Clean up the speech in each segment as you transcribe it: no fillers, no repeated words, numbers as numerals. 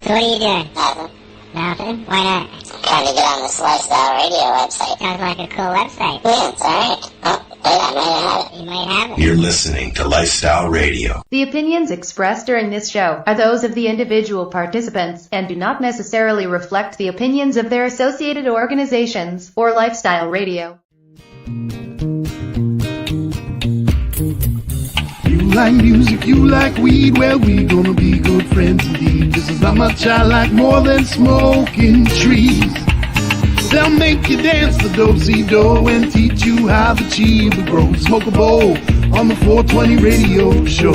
So what are you doing? Nothing. Nothing? Why not? Trying to get on this Lifestyle Radio website. Sounds like a cool website. Yeah, it's alright. Oh, wait, I might have it. You might have it. You're listening to Lifestyle Radio. The opinions expressed during this show are those of the individual participants and do not necessarily reflect the opinions of their associated organizations or Lifestyle Radio. You like music, you like weed, well, we gonna be good friends indeed. This is how much I like more than smoking trees. They'll make you dance the do-si-do and teach you how the chiba grows. Smoke a bowl on the 420 radio show.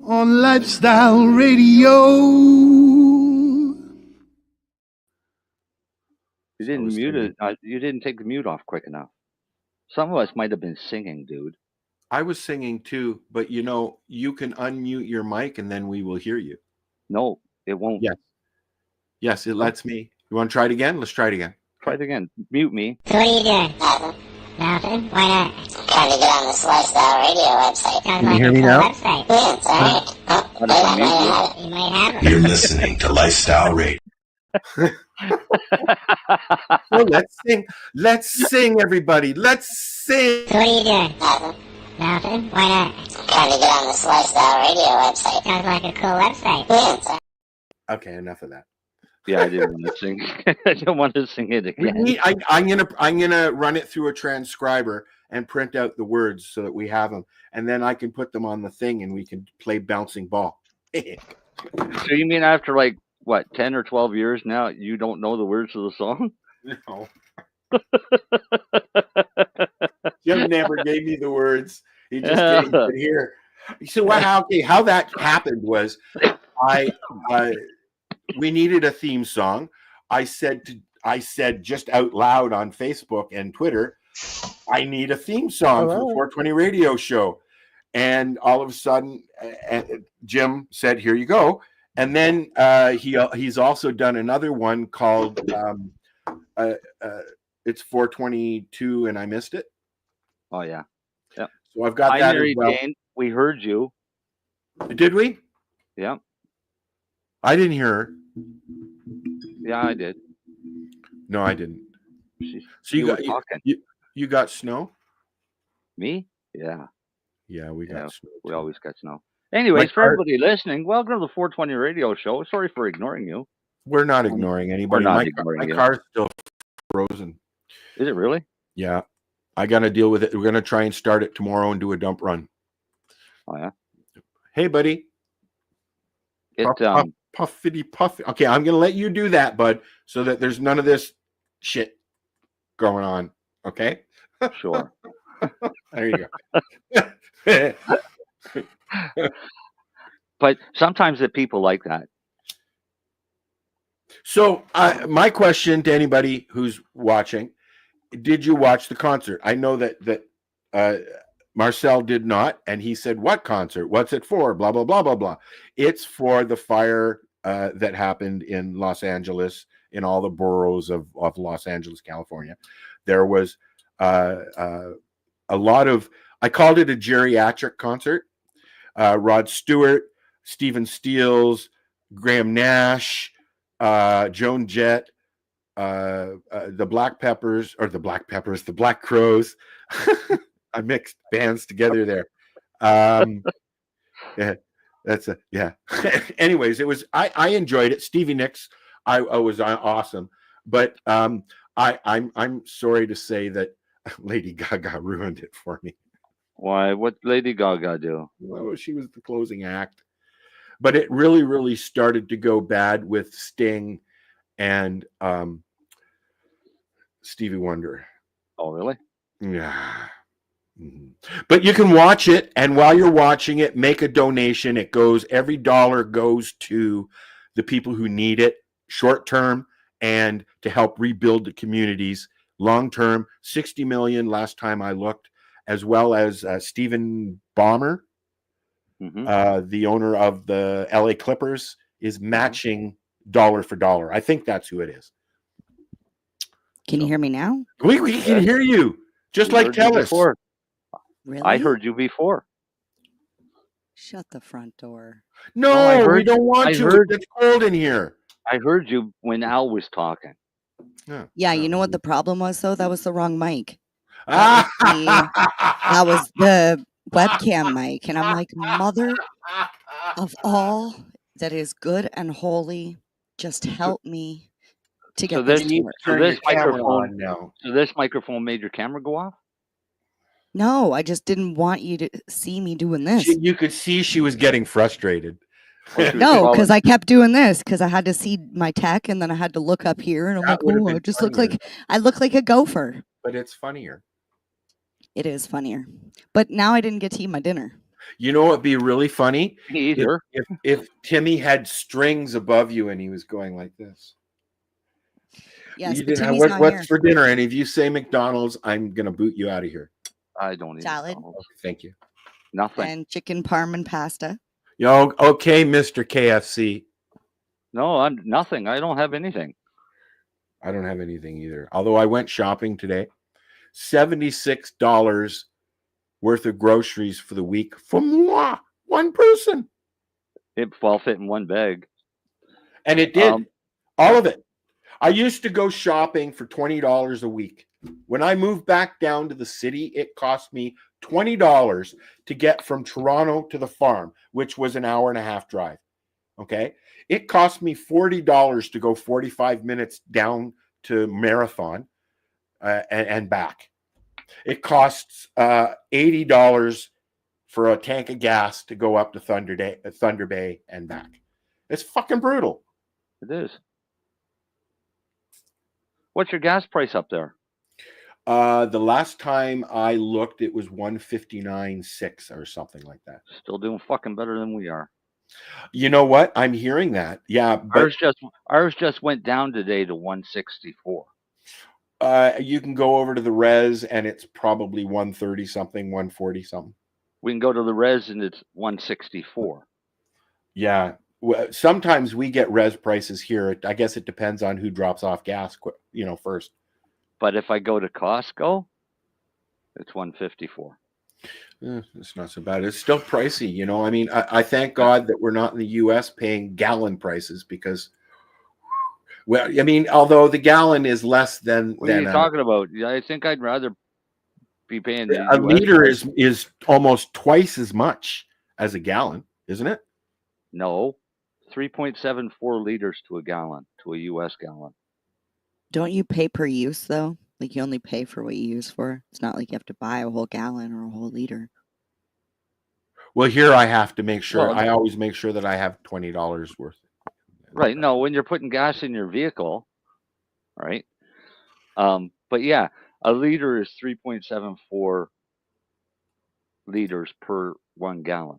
On Lifestyle Radio. You didn't mute it. You didn't take the mute off quick enough. Some of us might have been singing, dude. I was singing too, but you know, you can unmute your mic and then we will hear you. No, it won't. Yes. Yes, it lets me. You want to try it again? Let's try it again. Try it again. Mute me. So what are you doing? Nothing. Nothing? Why not? Trying to get on this Lifestyle Radio website. Sounds Can you like hear a me cool now? website. Yeah, it's alright. Oh, wait, I might have it. You might have it. You're listening to Lifestyle Radio. Well, let's sing. Let's sing, everybody. Let's sing. So what are you doing? Nothing. Nothing? Why not? Trying to get on this Lifestyle Radio website. Sounds like a cool website. Yeah, it's alright. Okay, enough of that. Yeah, I didn't want to sing. I don't want to sing it again. I'm gonna run it through a transcriber and print out the words so that we have them, and then I can put them on the thing and we can play bouncing ball. So you mean after like what 10 or 12 years now, you don't know the words of the song? No. Jim never gave me the words. He just gave it here. So how that happened was we needed a theme song. I said just out loud on Facebook and Twitter, I need a theme song for the 420 radio show. And all of a sudden, Jim said, "Here you go." And then he's also done another one called it's 422 and I missed it. Oh yeah. Yeah. So I've got that as well. Jane, we heard you. Did we? Yeah. I didn't hear her. Yeah, I did. No, I didn't. So you got snow? Me? Yeah. Yeah, we got snow. We always got snow. Anyways, for everybody listening, welcome to the 420 radio show. Sorry for ignoring you. We're not ignoring anybody. My car's still frozen. Is it really? Yeah. I got to deal with it. We're going to try and start it tomorrow and do a dump run. Oh, yeah? Hey, buddy. Puffity puffy. Okay, I'm going to let you do that, bud, so that there's none of this shit going on. Okay? Sure. There you go. But sometimes the people like that. So my question to anybody who's watching, did you watch the concert? I know that Marcel did not, and he said, "What concert? What's it for?" Blah, blah, blah, blah, blah. It's for the fire that happened in Los Angeles, in all the boroughs of Los Angeles, California. There was a lot of, I called it a geriatric concert. Rod Stewart, Stephen Stills, Graham Nash, Joan Jett, the Black Crowes. I mixed bands together there. Yeah, Anyways, I enjoyed it. Stevie Nicks, I was awesome, but I'm sorry to say that Lady Gaga ruined it for me. Why? What Lady Gaga do? Well, she was the closing act, but it really, really started to go bad with Sting and Stevie Wonder. Oh, really? Yeah. Mm-hmm. But you can watch it, and while you're watching it, make a donation. Every dollar goes to the people who need it, short term, and to help rebuild the communities long term. 60 million last time I looked, as well as Stephen Ballmer, the owner of the LA Clippers, is matching dollar for dollar. I think that's who it is. Can you hear me now? We can hear you. Just like tell us. Really? I heard you before. Shut the front door. No, I we heard- don't want I to. heard- It's cold in here. I heard you when Al was talking. Yeah, you know what the problem was though? That was the wrong mic. Ah! That was the webcam mic, and I'm like, mother of all that is good and holy, just help me to get So this this- to work. Turn this your camera microphone- on now. So this microphone made your camera go off? No, I just didn't want you to see me doing this. You could see she was getting frustrated. Or she was No, because crawling? I kept doing this because I had to see my tech, and then I had to look up here, and I'm That like, would've oh, been I just look funnier. like I look like a gopher. But it's funnier. It is funnier, but now I didn't get to eat my dinner. You know what'd be really funny? Me either. If Timmy had strings above you and he was going like this. Yes, You but didn't have, Timmy's not what's here. for dinner? And if you say McDonald's, I'm gonna boot you out of here. I don't eat Salad. McDonald's. Thank you. Nothing. And chicken parm and pasta. Yo, okay, Mr. KFC. No, I'm nothing. I don't have anything. I don't have anything either. Although I went shopping today. $76 worth of groceries for the week for moi, one person. It all fit in one bag. And it did. Um, All of it. I used to go shopping for $20 a week. When I moved back down to the city, it cost me $20 to get from Toronto to the farm, which was an hour and a half drive. Okay. It cost me $40 to go 45 minutes down to Marathon and back. It costs $80 for a tank of gas to go up to Thunder Bay and back. It's fucking brutal. It is. What's your gas price up there? The last time I looked, it was $159.6 or something like that. Still doing fucking better than we are. You know what? I'm hearing that. Yeah, but Ours just went down today to 164. you can go over to the res and it's probably 130 something, 140 something. We can go to the res and it's 164. Yeah. Sometimes we get res prices here. I guess it depends on who drops off gas, first. But if I go to Costco, it's 154. It's not so bad. It's still pricey, I mean, I thank God that we're not in the U.S. paying gallon prices because, well, I mean, although the gallon is less than. What are you talking about? I think I'd rather be paying the a US liter price. is almost twice as much as a gallon, isn't it? No, 3.74 liters to a gallon, to a U.S. gallon. Don't you pay per use though? Like you only pay for what you use for. It's not like you have to buy a whole gallon or a whole liter. Well, here I have to make sure. Well, I always make sure that I have $20 worth. Right. No, when you're putting gas in your vehicle, right? But yeah, a liter is 3.74 liters per 1 gallon.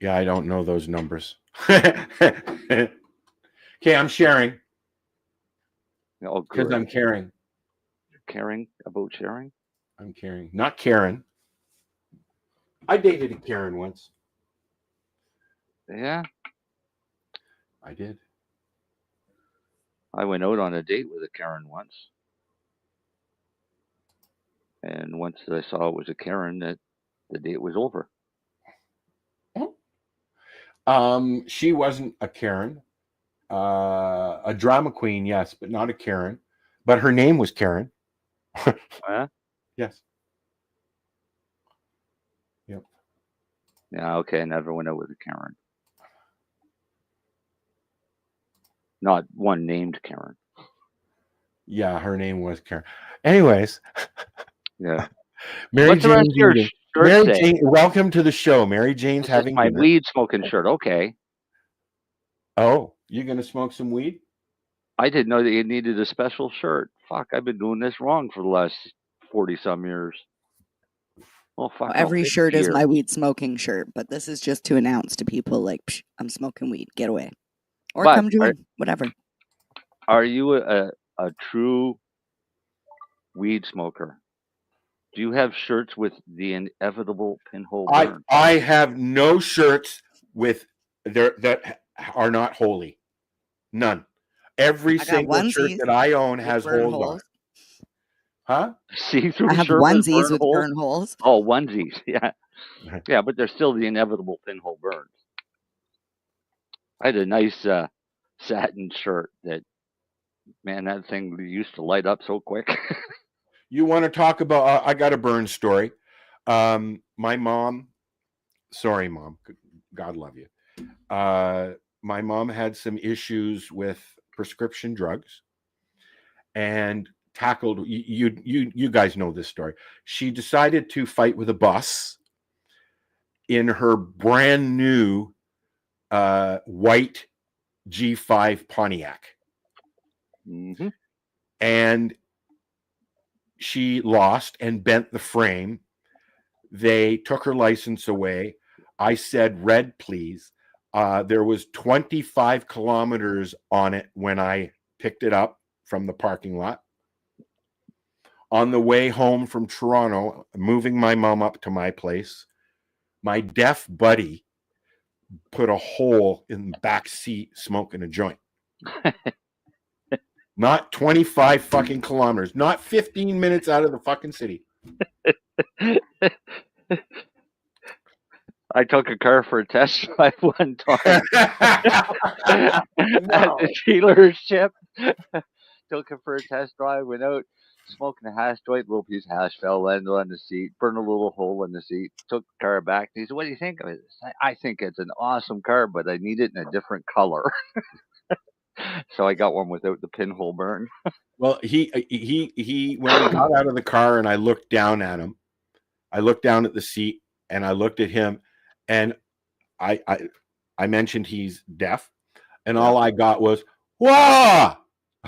Yeah, I don't know those numbers. Okay, I'm sharing Oh, because good. I'm caring. You're caring about sharing? I'm caring, not Karen. I dated a Karen once. Yeah. I did. I went out on a date with a Karen once. And once I saw it was a Karen, that the date was over. She wasn't a Karen. A drama queen, yes, but not a Karen. But her name was Karen. Yeah? Yes. Yep. Yeah, okay. I never went out with a Karen. Not one named Karen. Yeah, her name was Karen. Anyways, Yeah. Mary What's the rest Jane's of your eating. shirt Mary say? Jane, welcome to the show. Mary Jane's This is having my dinner. weed smoking shirt. Okay. Oh, you're gonna smoke some weed? I didn't know that you needed a special shirt. Fuck, I've been doing this wrong for the last 40-some years. Oh, fuck. Every shirt is here. my weed smoking shirt, but this is just to announce to people like, Psh, I'm smoking weed, get away. Or But come join, whatever. Are you a true weed smoker? Do you have shirts with the inevitable pinhole burn? I have no shirts with that are not holy. None. Every I got single shirt onesies that I own with has burn holes on holes. it. Huh? See-through I have Sherman onesies burn with holes? burn holes. Oh, onesies. Yeah. Yeah, but they're still the inevitable pinhole burns. I had a nice satin shirt that, man, that thing used to light up so quick. You want to talk about? I got a burn story. My mom. Sorry, Mom. God love you. My mom had some issues with prescription drugs, and tackled. You guys know this story. She decided to fight with a bus in her brand new white G5 Pontiac. Mm-hmm. And she lost and bent the frame. They took her license away. I said, red, please. There was 25 kilometers on it when I picked it up from the parking lot. On the way home from Toronto, moving my mom up to my place, my deaf buddy put a hole in the back seat smoking a joint. Not 25 fucking kilometers, not 15 minutes out of the fucking city. I took a car for a test drive one time at the dealership. Took it for a test drive, went out, smoking a hash joint, little piece of hash fell, landed on the seat, burned a little hole in the seat, took the car back. He said, what do you think of it? I think it's an awesome car, but I need it in a different color. So I got one without the pinhole burn. Well, he when we got out of the car and I looked down at him, I looked down at the seat and I looked at him, and I mentioned he's deaf, and all I got was wah.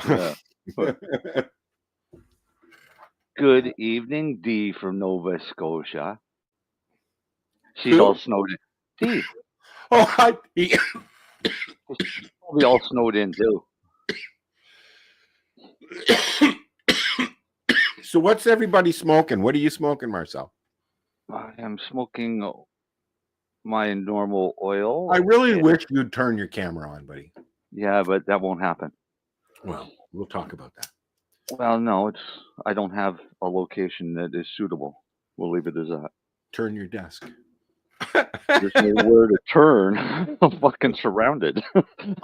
Yeah. Good evening, Dee from Nova Scotia. She's Who? all snowed in. Dee. Oh, We all snowed in too. So what's everybody smoking? What are you smoking, Marcel? I am smoking my normal oil. I really wish you'd turn your camera on, buddy. Yeah, but that won't happen. Well, we'll talk about that. Well, no, I don't have a location that is suitable. We'll leave it as that. Turn your desk. There's nowhere to turn. I'm fucking surrounded.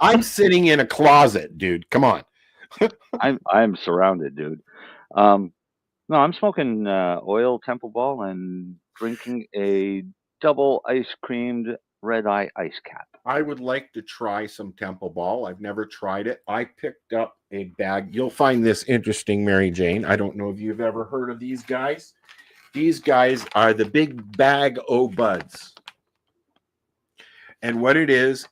I'm sitting in a closet, dude. Come on. I'm surrounded, dude. No, I'm smoking oil Temple Ball and drinking a double ice creamed red eye ice cap. I would like to try some Temple Ball. I've never tried it. I picked up a bag. You'll find this interesting, Mary Jane. I don't know if you've ever heard of these guys. These guys are the big bag o' buds. And what it is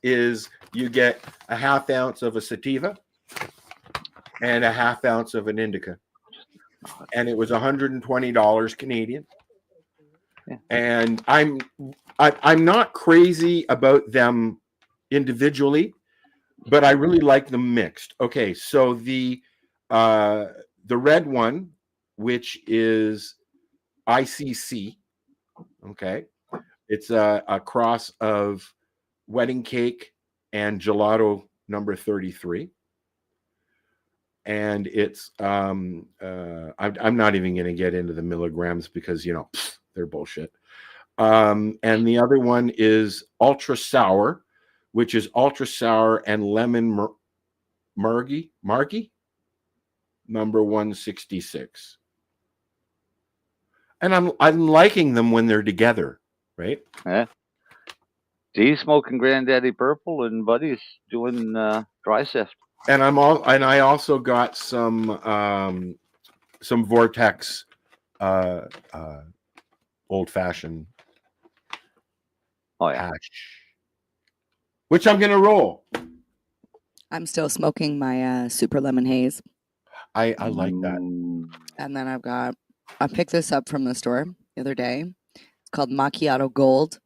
you get a half ounce of a sativa and a half ounce of an indica. And it was $120 Canadian. Yeah. And I'm not crazy about them individually, but I really like them mixed. Okay, so the red one, which is ICC, okay, it's a cross of wedding cake and gelato number 33. And it's I'm not even going to get into the milligrams because they're bullshit. And the other one is ultra sour, which is ultra sour and lemon margie number 166. And I'm liking them when they're together, right? Yeah. Dee's smoking Granddaddy Purple and Buddy's doing dry sift. And I also got some Vortex old fashioned hash, which I'm gonna roll. I'm still smoking my super lemon haze. I like that. And then I picked this up from the store the other day. It's called Macchiato Gold.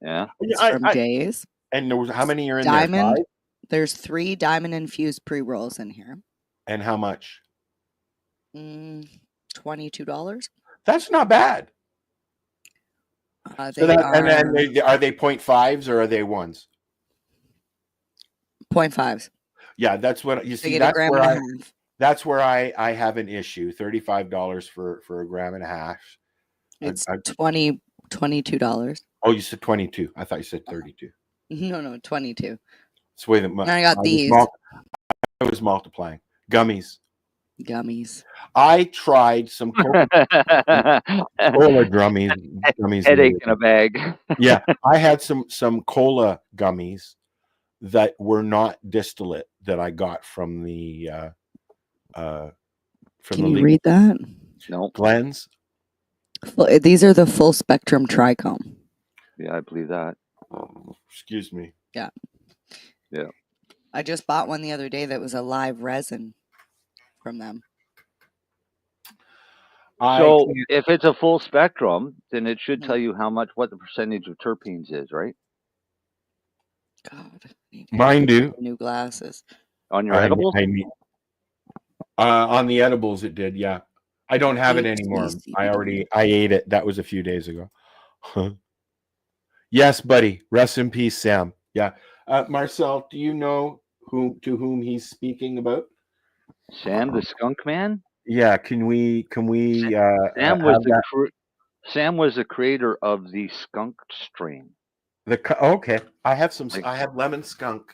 Yeah. It's from Jay's. And there was how many are in Diamond. there? 5? There's 3 diamond infused pre-rolls in here. And how much? $22. That's not bad. Are they 0.5s or are they 1s? 0.5s. Yeah, that's what you see. They get a gram and a half. That's where I have an issue. $35 for a gram and a hash. It's $22. Oh, you said 22. I thought you said 32. No, 22. It's the way that And I got these I was multiplying. Gummies. gummies. I tried some cola gummies. Headache in a bag. Yeah, I had some cola gummies that were not distillate that I got from the Can you read that? No. Glens. These are the full spectrum trichome. Yeah, I believe that. Excuse me. Yeah. Yeah. I just bought one the other day that was a live resin from them. So if it's a full spectrum, then it should tell you what the percentage of terpenes is, right? God. Mine do. New glasses. On your edibles? On the edibles it did, yeah. I don't have it anymore. I ate it. That was a few days ago. Yes, buddy. Rest in peace, Sam. Yeah. Marcel, do you know to whom he's speaking about? Sam the Skunk Man? Yeah, can we Sam was the creator of the skunk strain. Okay. I have lemon skunk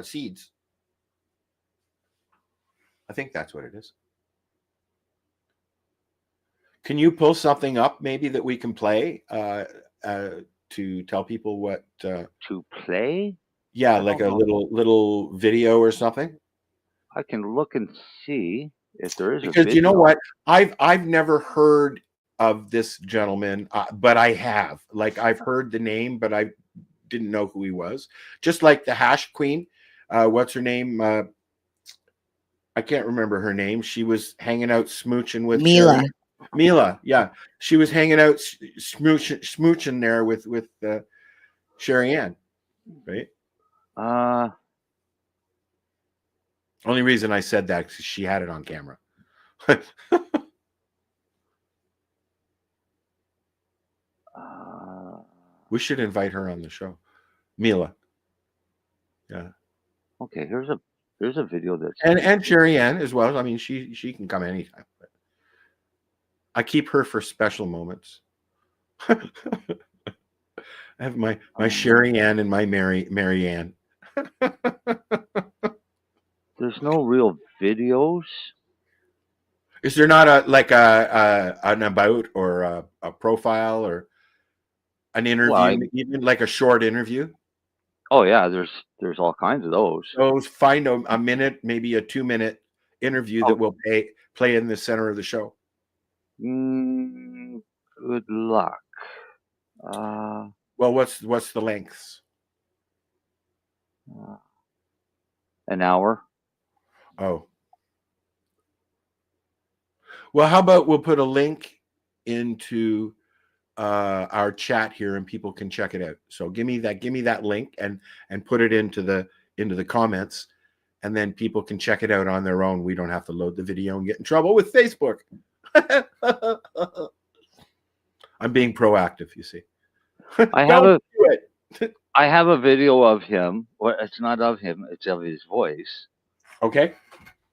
seeds. I think that's what it is. Can you pull something up maybe that we can play to tell people what to play? Yeah, like a little video or something. I can look and see if there is because you know what, I've never heard of this gentleman, but I have. Like I've heard the name, but I didn't know who he was. Just like the hash queen. What's her name? I can't remember her name. She was hanging out smooching with Mila, yeah. She was hanging out smooching there with Sherry Ann, right? Only reason I said that because she had it on camera. We should invite her on the show, Mila. Yeah. Okay, here's a video that's and Sherry Ann as well. I mean, she can come anytime. But I keep her for special moments. I have my Sherry Ann and my Mary Ann. There's no real videos. Is there not an about or a profile or an interview, even like a short interview? Oh yeah, there's all kinds of those. So find a minute, maybe a 2-minute interview that will play in the center of the show. Good luck. Well, what's the lengths? An hour. Oh. Well, how about we'll put a link into our chat here and people can check it out. So give me that link and put it into the comments, and then people can check it out on their own. We don't have to load the video and get in trouble with Facebook. I'm being proactive, you see. I have a video of him. Well, it's not of him, it's of his voice. Okay.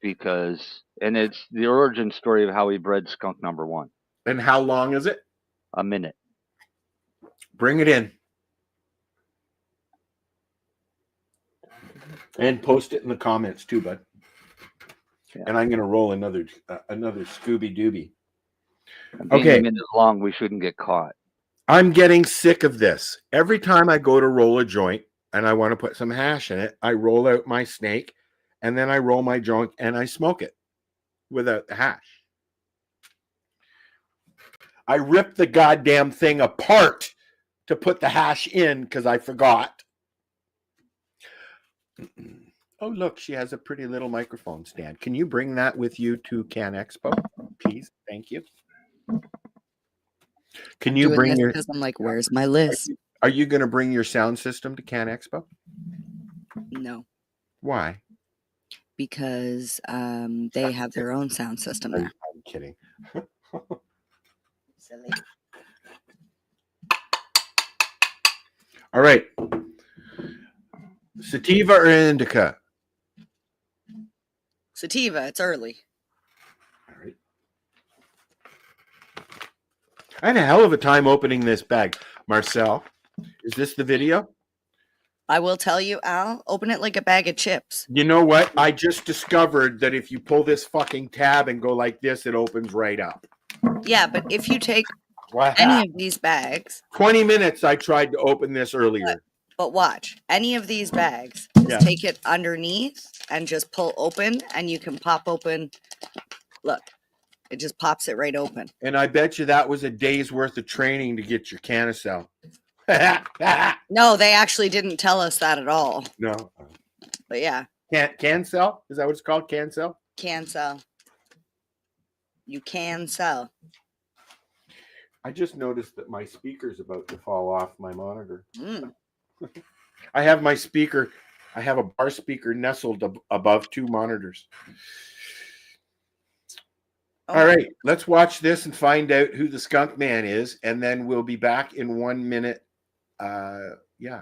And it's the origin story of how he bred skunk number 1. And how long is it? A minute. Bring it in. And post it in the comments too, bud. Yeah. And I'm going to roll another Scooby Dooby. Okay. A minute long, we shouldn't get caught. I'm getting sick of this. Every time I go to roll a joint and I want to put some hash in it, I roll out my snake and then I roll my joint and I smoke it without the hash. I ripped the goddamn thing apart to put the hash in because I forgot. Oh, look, she has a pretty little microphone stand. Can you bring that with you to Can Expo, please? Thank you. Can you bring your... Because I'm like, where's my list? Are you going to bring your sound system to Can Expo? No. Why? Because they have their own sound system there. I'm kidding. Silly. All right. Sativa or indica? Sativa, it's early. All right. I had a hell of a time opening this bag. Marcel, is this the video? I will tell you, Al, open it like a bag of chips. You know what? I just discovered that if you pull this fucking tab and go like this, it opens right up. Yeah, but if you take What? any of these bags, 20 minutes I tried to open this earlier. but watch, any of these bags, Yeah. just take it underneath and just pull open, and you can pop open. Look, it just pops it right open. And I bet you that was a day's worth of training to get your carousel. No, they actually didn't tell us that at all. No. But yeah, Can sell? Is that what it's called? Can sell? can sell. You can sell. I just noticed that my speaker's about to fall off my monitor. Mm. I have my speaker. I have a bar speaker nestled above two monitors. Oh. All right, let's watch this and find out who the skunk man is, and then we'll be back in 1 minute. Yeah.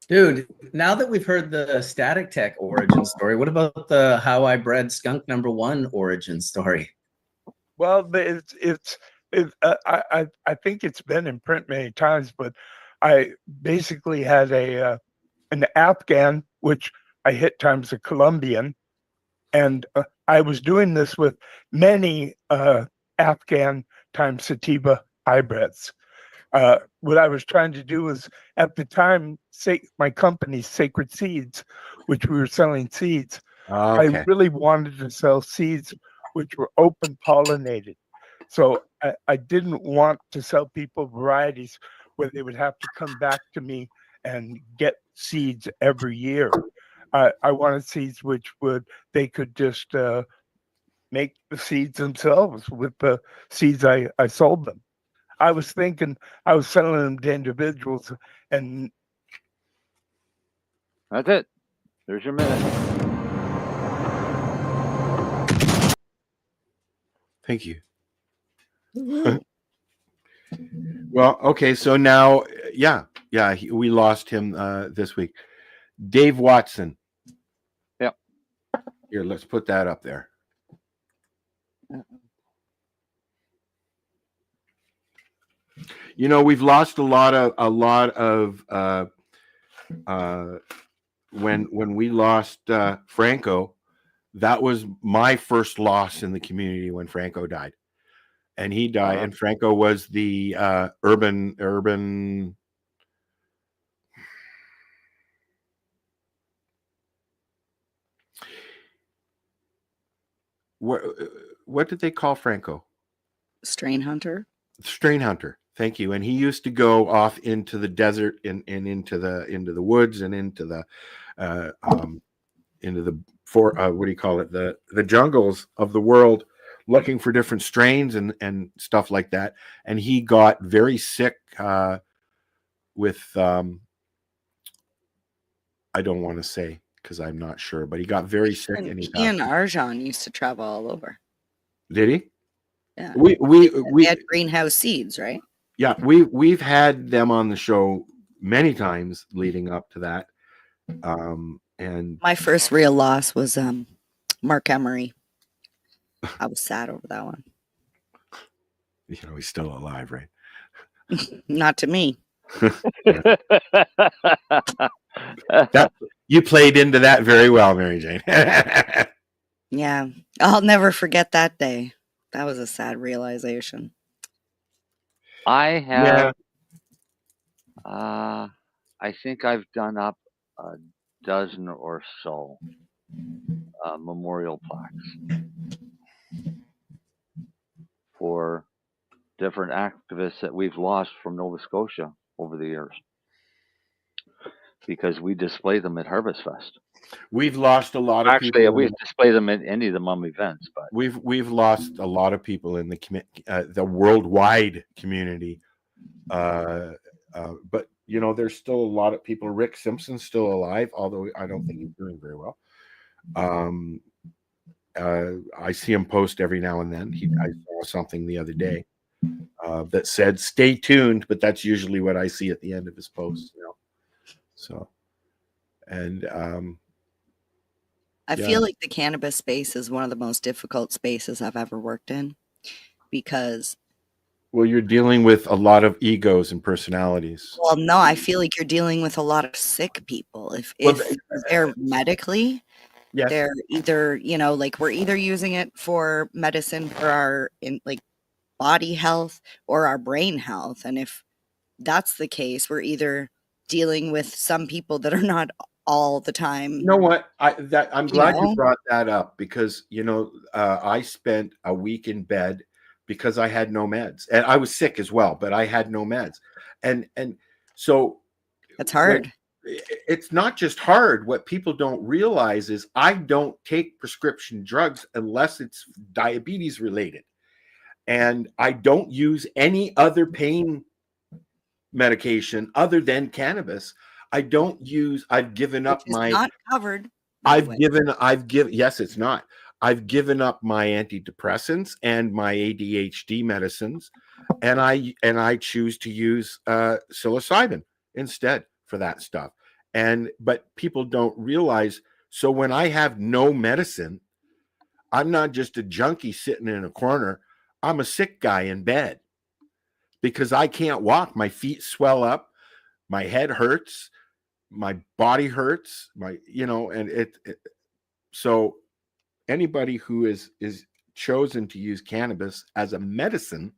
Dude, now that we've heard the Static Tech origin story, what about the How I Bred Skunk #1 origin story? Well, I think it's been in print many times, but I basically had an Afghan, which I hit times a Colombian, and I was doing this with many Afghan times sativa hybrids. What I was trying to do was, at the time, my company, Sacred Seeds, which we were selling seeds, Okay. I really wanted to sell seeds which were open pollinated. So I didn't want to sell people varieties where they would have to come back to me and get seeds every year. I wanted seeds which they could just make the seeds themselves with the seeds I sold them. I was thinking I was selling them to individuals, and That's it. There's your minute. Thank you. Well, okay, so now, we lost him this week. Dave Watson. Yep. Here, let's put that up there. You know, we've lost a lot of when we lost Franco. That was my first loss in the community when Franco died, and he died. And Franco was the urban. What did they call Franco? Strain hunter. Strain hunter. Thank you. And he used to go off into the desert and into the woods and into the what do you call it? The jungles of the world, looking for different strains and stuff like that. And he got very sick with I don't want to say because I'm not sure, but he got very sick. And he and Arjan used to travel all over. Did he? Yeah. We had greenhouse seeds, right? Yeah, we've had them on the show many times leading up to that. And my first real loss was Mark Emery. I was sad over that one. You know, he's still alive, right? Not to me. You played into that very well, Mary Jane. Yeah, I'll never forget that day. That was a sad realization. I have, I think I've done up a dozen or so memorial plaques for different activists that we've lost from Nova Scotia over the years, because we display them at Harvest Fest. We've lost a lot of people. Actually, we display them at any of the mum events, but we've lost a lot of people in the worldwide community. But you know, there's still a lot of people. Rick Simpson's still alive, although I don't think he's doing very well. I see him post every now and then. I saw something the other day that said "Stay tuned," but that's usually what I see at the end of his posts. You know, so and I feel like the cannabis space is one of the most difficult spaces I've ever worked in because. Well, you're dealing with a lot of egos and personalities. Well, no, I feel like you're dealing with a lot of sick people. If they're medically, they're either, like we're either using it for medicine for our body health or our brain health. And if that's the case, we're either dealing with some people that are not all the time. You know what? I'm glad you brought that up because, I spent a week in bed because I had no meds, and I was sick as well, but I had no meds. And so that's hard. It's not just hard. What people don't realize is I don't take prescription drugs unless it's diabetes related. And I don't use any other pain medication other than cannabis. I've given up my, not covered. Yes, it's not. I've given up my antidepressants and my ADHD medicines, and I choose to use psilocybin instead for that stuff. But people don't realize. So when I have no medicine, I'm not just a junkie sitting in a corner. I'm a sick guy in bed because I can't walk. My feet swell up, my head hurts, my body hurts, so anybody who is chosen to use cannabis as a medicine,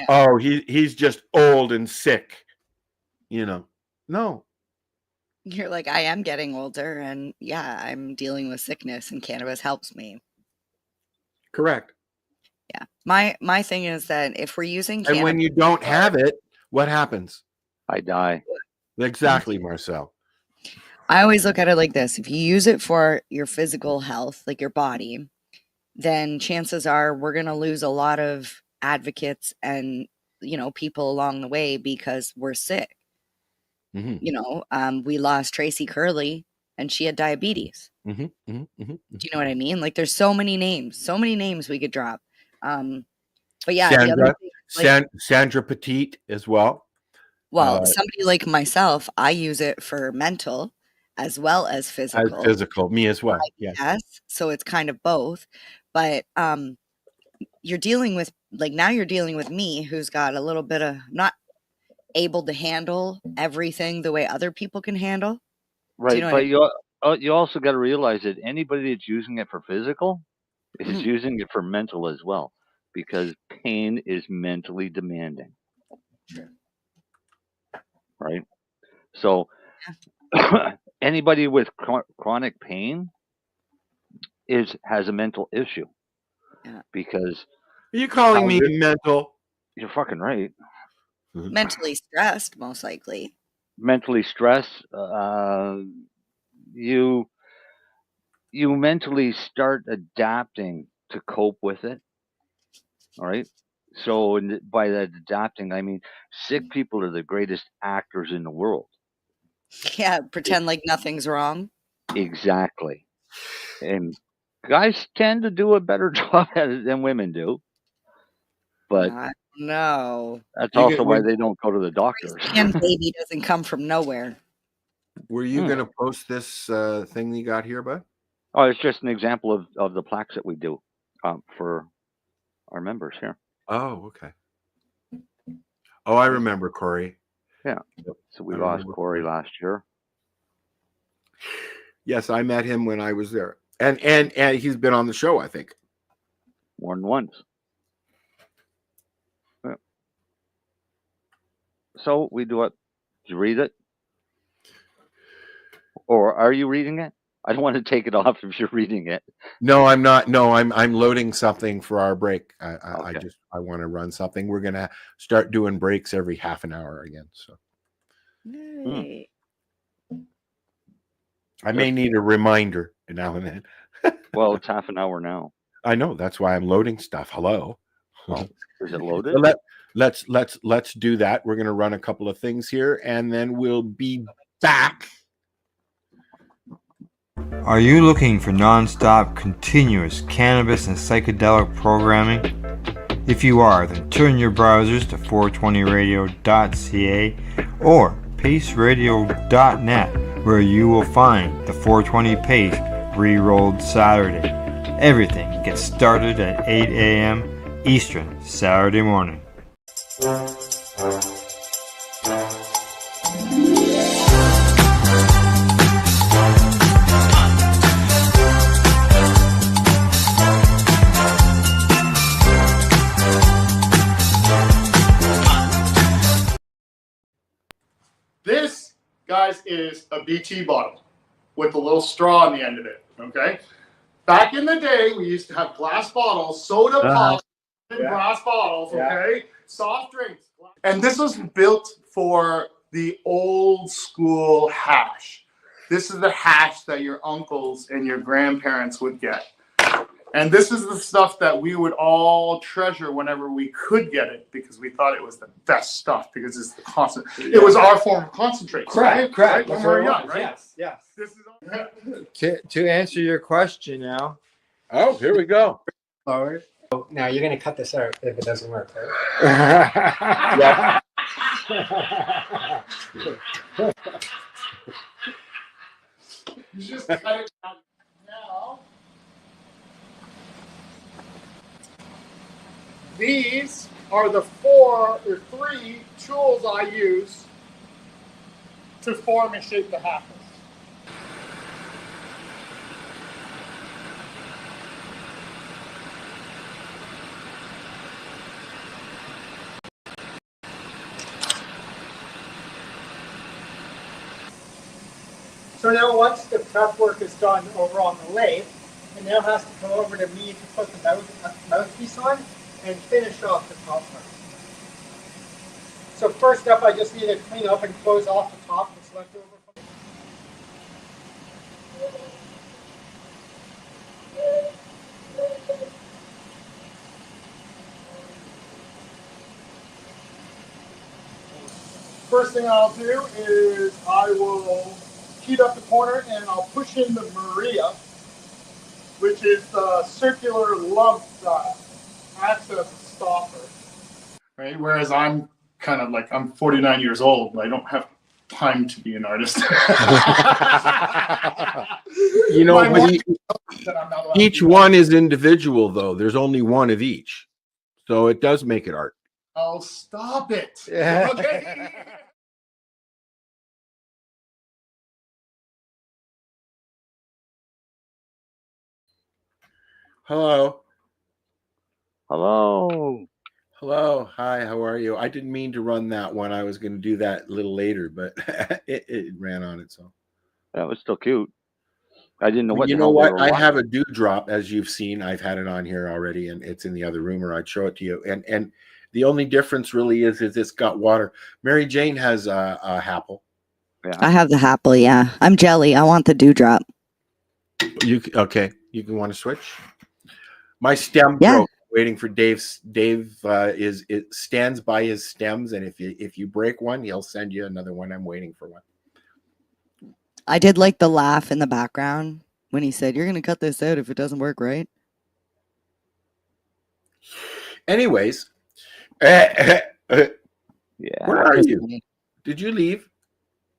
oh, he's just old and sick, no. You're like, I am getting older, and I'm dealing with sickness, and cannabis helps me. Correct. Yeah. My thing is that if we're using cannabis, and when you don't have it, what happens? I die. Exactly, Marcel. I always look at it like this. If you use it for your physical health, like your body, then chances are we're going to lose a lot of advocates and, people along the way because we're sick. Mm-hmm. We lost Tracy Curley and she had diabetes. Mm-hmm. Mm-hmm. Mm-hmm. Do you know what I mean? Like there's so many names we could drop. But yeah, Sandra Petit as well. Well, somebody like myself, I use it for mental as well as physical. Me as well. Yes. So it's kind of both. But you're dealing with me who's got a little bit of not able to handle everything the way other people can handle. Right. But you also got to realize that anybody that's using it for physical is using it for mental as well, because pain is mentally demanding. Right. So anybody with chronic pain has a mental issue. Yeah. Because are you calling me mental? You're fucking right. Mentally stressed, most likely. Mentally stressed. You mentally start adapting to cope with it. All right. So by that adapting, I mean sick people are the greatest actors in the world. Yeah, pretend like nothing's wrong. Exactly. And guys tend to do a better job at it than women do. But no. That's also why they don't go to the doctor. And baby doesn't come from nowhere. Were you going to post this thing you got here, bud? Oh, it's just an example of the plaques that we do for our members here. Oh, okay. Oh, I remember Corey. Yeah. So we lost Corey last year. Yes, I met him when I was there. And he's been on the show, I think. More than once. Yeah. So we do it. Did you read it? Or are you reading it? I don't want to take it off if you're reading it. No, I'm not. No, I'm loading something for our break. I want to run something. We're gonna start doing breaks every half an hour again. So I may need a reminder now and then. Well, it's half an hour now. I know. That's why I'm loading stuff. Hello. Well, is it loaded? Let's do that. We're gonna run a couple of things here, and then we'll be back. Are you looking for non-stop, continuous cannabis and psychedelic programming? If you are, then turn your browsers to 420radio.ca or paceradio.net where you will find the 420 page re-rolled Saturday. Everything gets started at 8 a.m. Eastern Saturday morning. This, guys, is a BT bottle with a little straw on the end of it, okay? Back in the day, we used to have glass bottles, soda pop in glass bottles, okay? Soft drinks. And this was built for the old school hash. This is the hash that your uncles and your grandparents would get. And this is the stuff that we would all treasure whenever we could get it because we thought it was the best stuff because it's the constant. It was our form of concentrate. Correct. Right? When we were young, right? Yes. This is To answer your question now. Oh, here we go. Forward. Now you're going to cut this out if it doesn't work, right? You just cut it out now. These are the 3 tools I use to form and shape the happiness. So now once the prep work is done over on the lathe, it now has to come over to me to put the mouthpiece on and finish off the top part. So first up, I just need to clean up and close off the top that's left over. First thing I'll do is I will heat up the corner and I'll push in the Maria, which is the circular lump that acts as a stopper. Right? Whereas I'm kind of like, I'm 49 years old, but I don't have time to be an artist. You know, each one is individual, though. There's only one of each. So it does make it art. Oh, stop it. Okay. Hello. Hello. Hello. Hi, how are you? I didn't mean to run that one. I was going to do that a little later, but it ran on its own. That was still cute. I didn't know what. You know what? I have a dewdrop, as you've seen. I've had it on here already, and it's in the other room, or I'd show it to you. And the only difference really is it's got water. Mary Jane has a Happle. Yeah. I have the Happle, yeah. I'm jelly. I want the dewdrop. Okay? You can want to switch. My stem broke. Waiting for Dave. Dave stands by his stems, and if you break one, he'll send you another one. I'm waiting for one. I did like the laugh in the background when he said, "You're going to cut this out if it doesn't work, right?" Anyways, yeah. Where are you? Did you leave?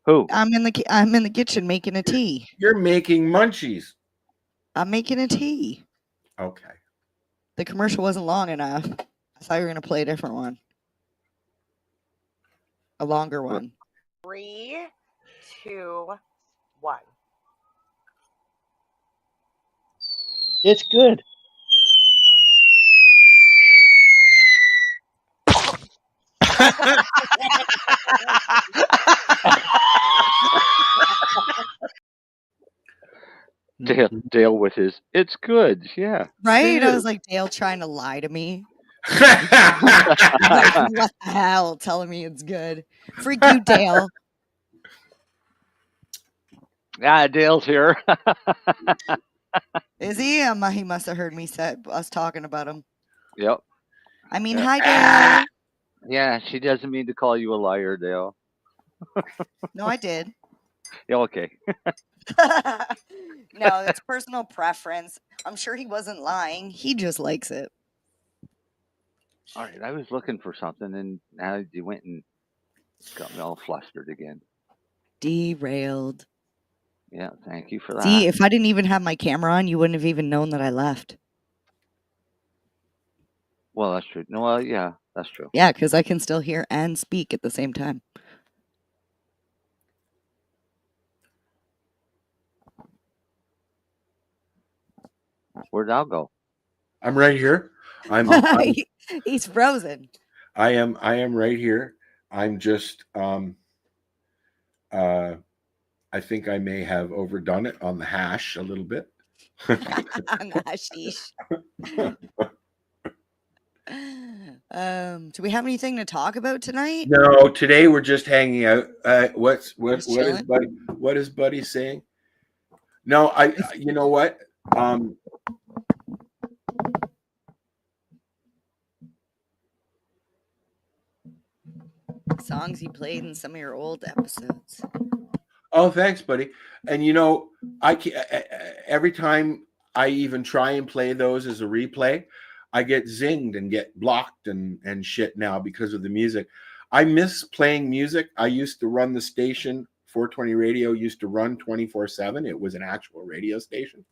Who? I'm in the kitchen making a tea. You're making munchies. I'm making a tea. Okay. The commercial wasn't long enough. I thought you were going to play a different one. A longer one. 3, 2, 1. It's good. Dale with his, it's good, yeah. Right? I was like, Dale trying to lie to me. Like, what the hell? Telling me it's good. Freak you, Dale. Yeah, Dale's here. Is he? He must have heard me us talking about him. Yep. I mean, hi, Dale. Yeah, she doesn't mean to call you a liar, Dale. No, I did. Yeah, okay. No, it's personal preference. I'm sure he wasn't lying. He just likes it. All right, I was looking for something, and now you went and got me all flustered again. Derailed. Yeah, thank you for that. See, if I didn't even have my camera on, you wouldn't have even known that I left. Well, that's true. No, well, yeah, that's true. Yeah, because I can still hear and speak at the same time. Where'd Al go? I'm right here. He's frozen. I am right here. I'm just I think I may have overdone it on the hash a little bit. On the hashish. Do we have anything to talk about tonight? No, today we're just hanging out. What chilling? is Buddy saying? No, you know what? Songs you played in some of your old episodes. Oh, thanks, buddy. And you know, every time I even try and play those as a replay, I get zinged and get blocked and shit now because of the music. I miss playing music. I used to run the station. 420 Radio used to run 24/7. It was an actual radio station.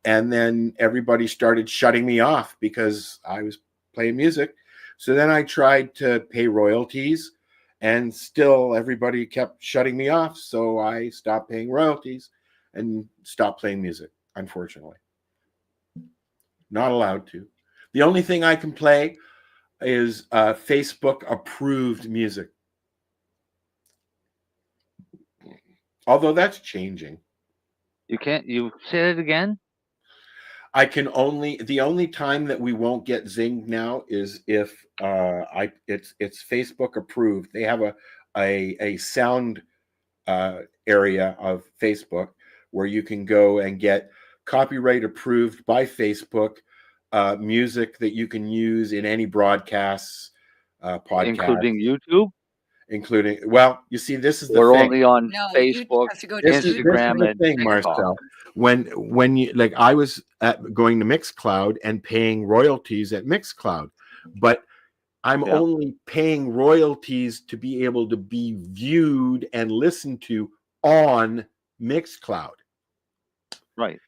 And then everybody started shutting me off because I was playing music. So then I tried to pay royalties, and still everybody kept shutting me off. So I stopped paying royalties and stopped playing music, unfortunately. Not allowed to. The only thing I can play is Facebook approved music. Although that's changing. You say it again? The only time that we won't get zinged now is if it's Facebook approved. They have a sound area of Facebook where you can go and get copyright approved by Facebook music that you can use in any broadcasts, podcast, including YouTube. Well, you see, this is the We're thing. only on Facebook, Instagram, and thing, Marcel. When you like, I was going to Mixcloud and paying royalties at Mixcloud, but I'm only paying royalties to be able to be viewed and listened to on Mixcloud. Right.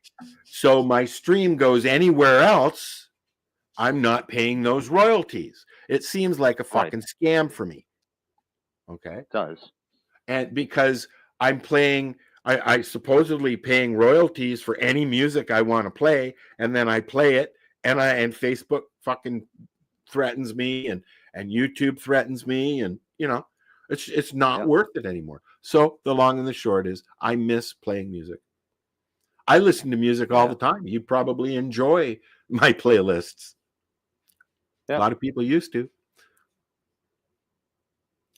So my stream goes anywhere else, I'm not paying those royalties. It seems like a fucking scam for me. Okay. It does. And because I'm playing, I supposedly paying royalties for any music I want to play, and then I play it, and Facebook fucking threatens me, and YouTube threatens me, and you know, it's not worth it anymore. So the long and the short is, I miss playing music. I listen to music all the time. You probably enjoy my playlists. A lot of people used to.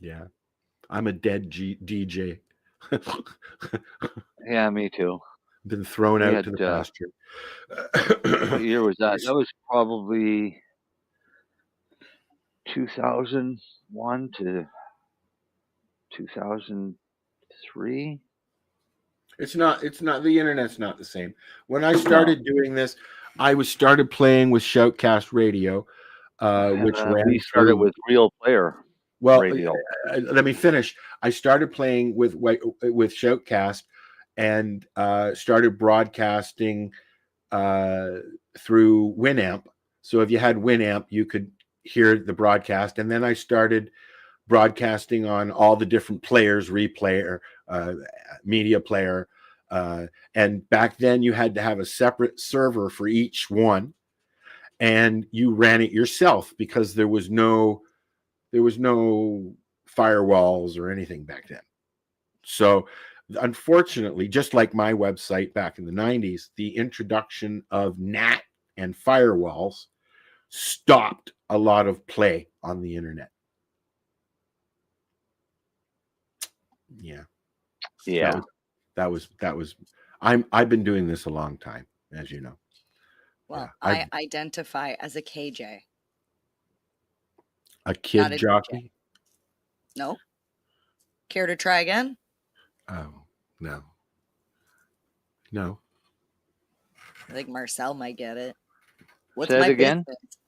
Yeah. I'm a dead DJ. Yeah, me too. Been thrown out to the pasture. What year was that? That was probably 2001 to 2003. It's not the internet's not the same. When I started doing this, I started playing with Shoutcast Radio, which we started with Real Player. Well, Radio. Let me finish. I started playing with Shoutcast and started broadcasting through Winamp. So if you had Winamp, you could hear the broadcast. And then I started broadcasting on all the different players, replayer, media player. And back then you had to have a separate server for each one. And you ran it yourself because there was no firewalls or anything back then. So unfortunately, just like my website back in the 90s, the introduction of NAT and firewalls stopped a lot of play on the internet. Yeah. That was I've been doing this a long time, as you know. Well, I identify as a KJ. A kid jockey? No. Care to try again? Oh, no. I think Marcel might get it. What's Say it again? Business?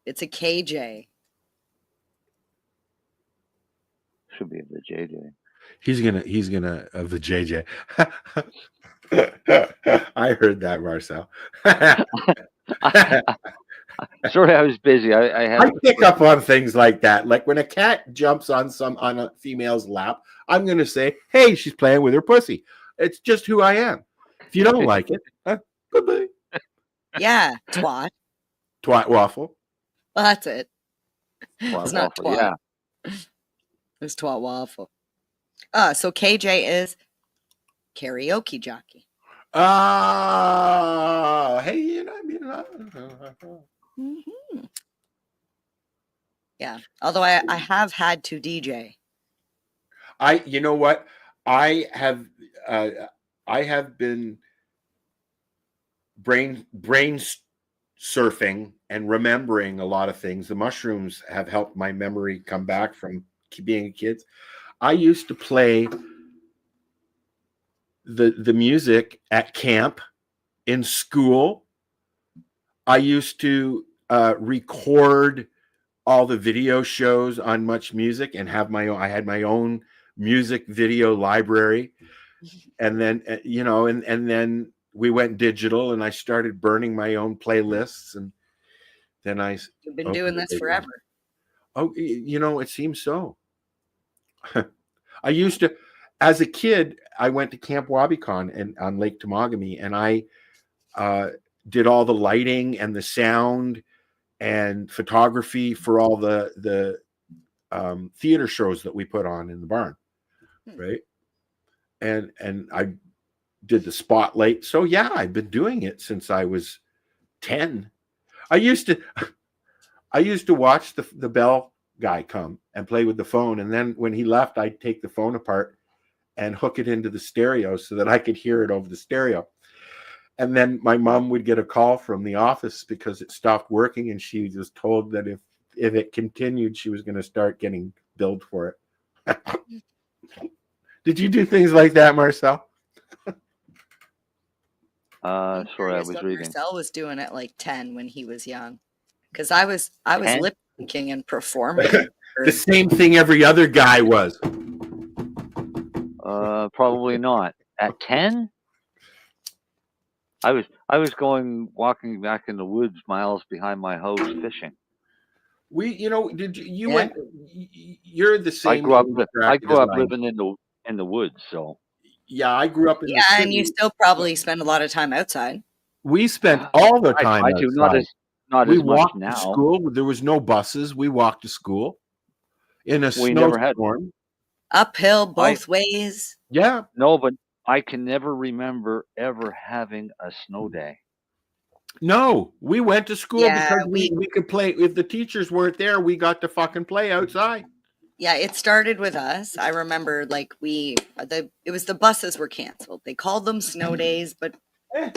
It's a KJ. Should be the JJ. He's gonna of the JJ. I heard that, Marcel. Sorry, I was busy. I had. I pick up on things like that. Like when a cat jumps on a female's lap, I'm going to say, "Hey, she's playing with her pussy." It's just who I am. If you don't like it, bye-bye. Yeah, twat. Twat waffle. Well, that's it. Twat It's not waffle, twat. yeah. It's twat waffle. So KJ is karaoke jockey. Oh, hey, Mm-hmm. Yeah. Although I have had to DJ. You know what? I have been brain surfing and remembering a lot of things. The mushrooms have helped my memory come back from being a kid. I used to play the music at camp, in school. I used to record all the video shows on Much Music and have my own. I had my own music video library, and then and then we went digital, and I started burning my own playlists, and then You've been doing this forever. Oh, it seems so. I used to, as a kid, I went to Camp Wabicon and on Lake Temagami, and I did all the lighting and the sound and photography for all the theater shows that we put on in the barn, right? And I did the spotlight. So yeah, I've been doing it since I was 10. I used to watch the bell guy come and play with the phone, and then when he left, I'd take the phone apart and hook it into the stereo so that I could hear it over the stereo. And then my mom would get a call from the office because it stopped working, and she was told that if it continued, she was going to start getting billed for it. Did you do things like that, Marcel? Sorry, I was reading. Marcel was doing it like 10 when he was young, because I was lip syncing and performing. The same thing every other guy was. Probably not. At 10, I was walking back in the woods miles behind my house fishing. Did you went? You're the same. I grew up living in the woods, so. Yeah, I grew up in the city. And you still probably spend a lot of time outside. We spent all the time I do, outside. not we as much walked now. to school. There was no buses. We walked to school in a snowstorm. Uphill both ways. Yeah. No, but I can never remember ever having a snow day. No, we went to school because we could play. If the teachers weren't there, we got to fucking play outside. Yeah, it started with us. I remember, like, it was the buses were canceled. They called them snow days, but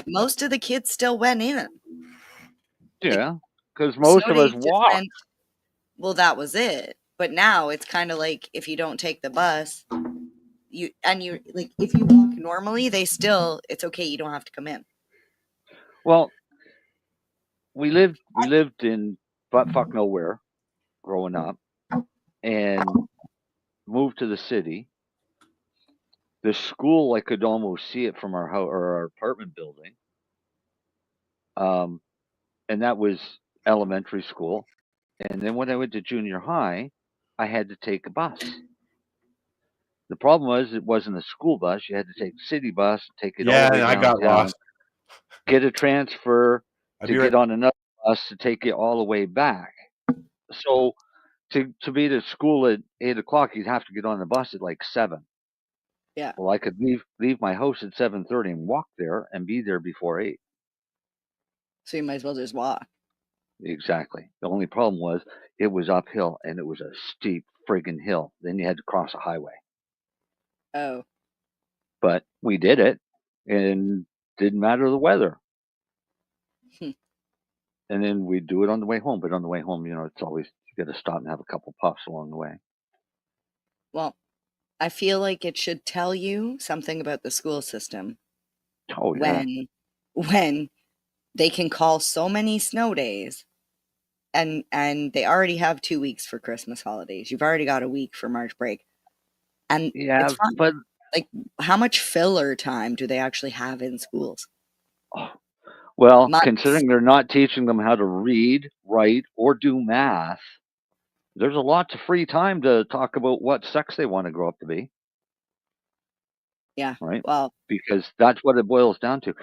most of the kids still went in. Yeah, because most of us walked. Well, that was it. But now it's kind of like if you don't take the bus, if you walk normally, it's okay. You don't have to come in. Well, we lived in buttfuck nowhere growing up, and moved to the city. The school, I could almost see it from our house or our apartment building. And that was elementary school. And then when I went to junior high, I had to take a bus. The problem was it wasn't a school bus. You had to take a city bus, take it all the way downtown, I got lost. Get a transfer to get on another bus to take it all the way back. So to be to school at 8 o'clock, you'd have to get on the bus at like 7. Yeah. Well, I could leave my house at 7:30 and walk there and be there before 8. So you might as well just walk. Exactly. The only problem was it was uphill, and it was a steep friggin' hill. Then you had to cross a highway. Oh. But we did it, and didn't matter the weather. And then we'd do it on the way home. But on the way home, it's always, you got to stop and have a couple puffs along the way. Well, I feel like it should tell you something about the school system. Oh, yeah. When they can call so many snow days, and they already have 2 weeks for Christmas holidays. You've already got a week for March break. And yeah, but Like, how much filler time do they actually have in schools? Well, Months. considering they're not teaching them how to read, write, or do math, there's a lot of free time to talk about what sex they want to grow up to be. Yeah. Right? Well, because that's what it boils down to.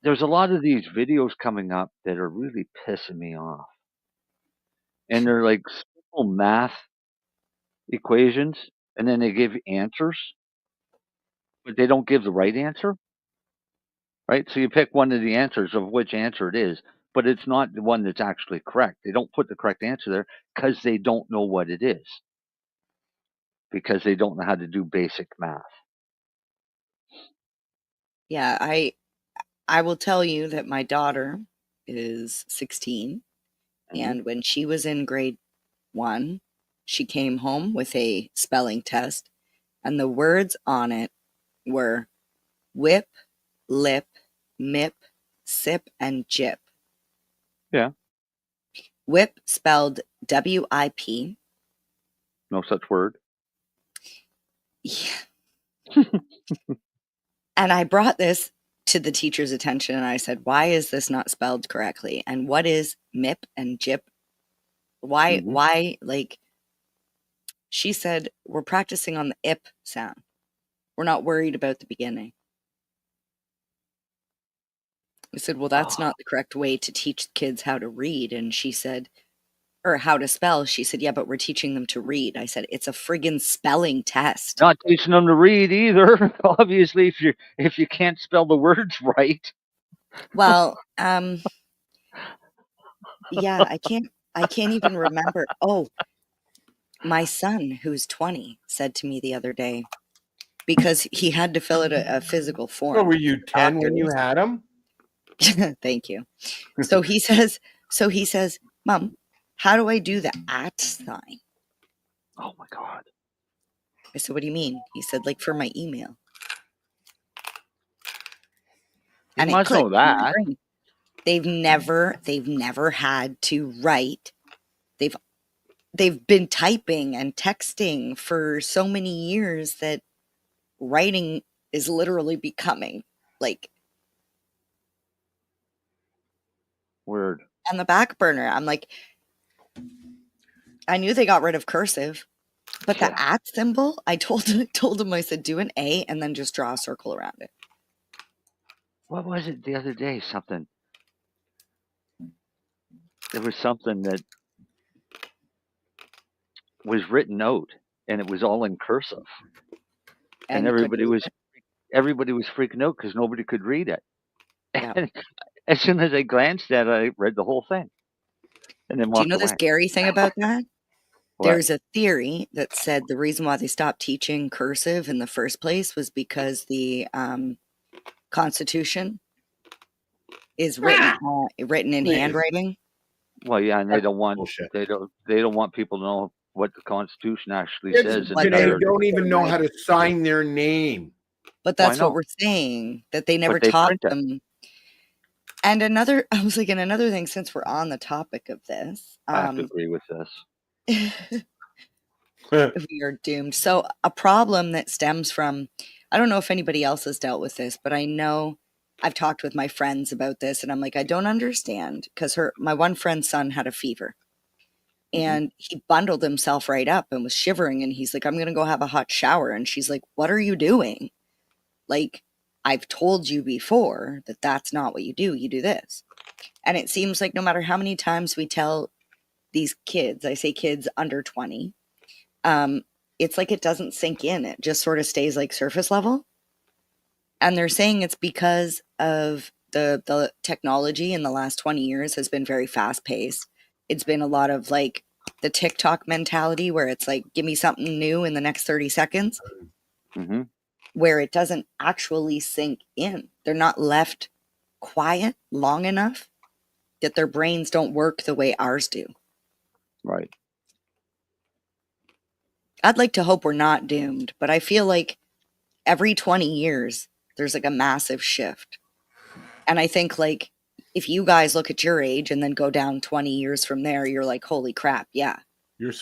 There's a lot of these videos coming up that are really pissing me off. And they're like simple math equations, and then they give answers, but they don't give the right answer. Right? So you pick one of the answers of which answer it is, but it's not the one that's actually correct. They don't put the correct answer there because they don't know what it is. Because they don't know how to do basic math. yeah, I will tell you that my daughter is 16, and when she was in grade 1, she came home with a spelling test, and the words on it were whip, lip, mip, sip, and jip. Yeah. Whip spelled W-I-P. No such word. Yeah. And I brought this to the teacher's attention, and I said, why is this not spelled correctly? And what is mip and jip? Why, like, she said, we're practicing on the ip sound. We're not worried about the beginning. I said, well, that's not the correct way to teach kids how to read. And she said, or how to spell. She said, yeah, but we're teaching them to read. I said, it's a friggin' spelling test. Not teaching them to read either. Obviously, if you can't spell the words right. Well, yeah, I can't even remember. Oh, my son, who's 20, said to me the other day, because he had to fill out a physical form. What, were you 10 when you had him? Thank you. So he says, Mom, how do I do the @ sign? Oh my God. I said, what do you mean? He said, like for my email. You must know that. They've never had to write. They've been typing and texting for so many years that writing is literally becoming like word on the back burner. I'm like, I knew they got rid of cursive, but the @ symbol, I told him, I said, do an A and then just draw a circle around it. What was it the other day? Something. There was something that was written out, and it was all in cursive, and everybody was freaking out because nobody could read it. Yeah. And as soon as I glanced at it, I read the whole thing, and then Do you walked know the away. scary thing about that? What? There's a theory that said the reason why they stopped teaching cursive in the first place was because the Constitution is written in handwriting. Well, yeah, and they don't want they don't want people to know what the Constitution actually says. They don't even know how to sign their name. But that's what we're saying, that they never taught them. And another thing, since we're on the topic of this, I have to agree with this. we are doomed. So a problem that stems from, I don't know if anybody else has dealt with this, but I know I've talked with my friends about this, and I'm like, I don't understand, because my one friend's son had a fever, and he bundled himself right up and was shivering, and he's like, I'm going to go have a hot shower. And she's like, what are you doing? Like, I've told you before that that's not what you do. You do this. And it seems like no matter how many times we tell these kids, I say kids under 20, it's like it doesn't sink in. It just sort of stays like surface level. And they're saying it's because of the technology in the last 20 years has been very fast paced. It's been a lot of like the TikTok mentality where it's like, give me something new in the next 30 seconds. Mm-hmm. Where it doesn't actually sink in. They're not left quiet long enough that their brains don't work the way ours do. Right. I'd like to hope we're not doomed, but I feel like every 20 years, there's like a massive shift. And I think like, if you guys look at your age and then go down 20 years from there, you're like, holy crap, yeah.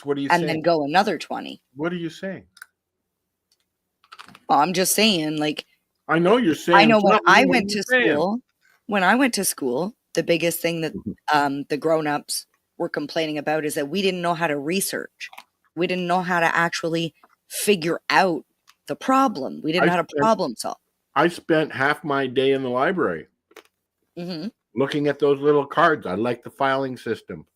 What are you saying? And then go another 20. What are you saying? Well, I'm just saying, like, I know you're saying. I know when something. I What went are you to saying? school, the biggest thing that the grown-ups were complaining about is that we didn't know how to research. We didn't know how to actually figure out the problem. We didn't know how to problem solve. I spent half my day in the library looking at those little cards. I like the filing system.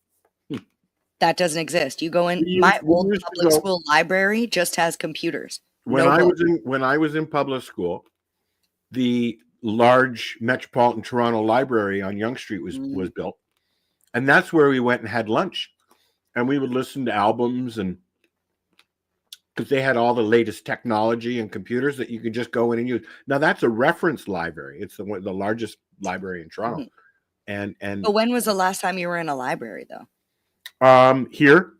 That doesn't exist. You go in, my old public school library just has computers. When I was in public school, the large Metropolitan Toronto Library on Yonge Street was built, and that's where we went and had lunch, and we would listen to albums, and because they had all the latest technology and computers that you could just go in and use. Now that's a reference library. It's the largest library in Toronto, and. But when was the last time you were in a library, though? Here.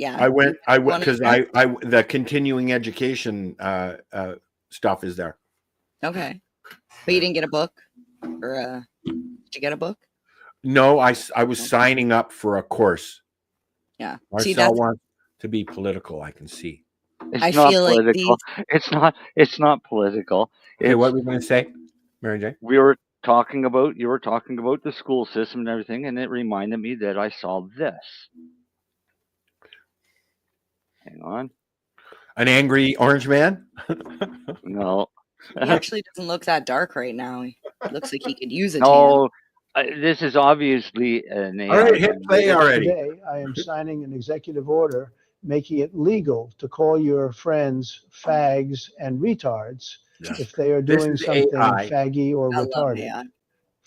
Yeah. I went because I the continuing education stuff is there. Okay. But you didn't get a book? Or did you get a book? No, I was signing up for a course. Yeah. Marcel wants to be political, I can see. It's not political. It's not political. Okay, what were we going to say, Mary Jane? You were talking about the school system and everything, and it reminded me that I saw this. Hang on. An angry orange man? No. He actually doesn't look that dark right now. He looks like he could use it. No, this is obviously an AI. All right, hit play already. Today, I am signing an executive order making it legal to call your friends fags and retards if they are doing something faggy or retarded.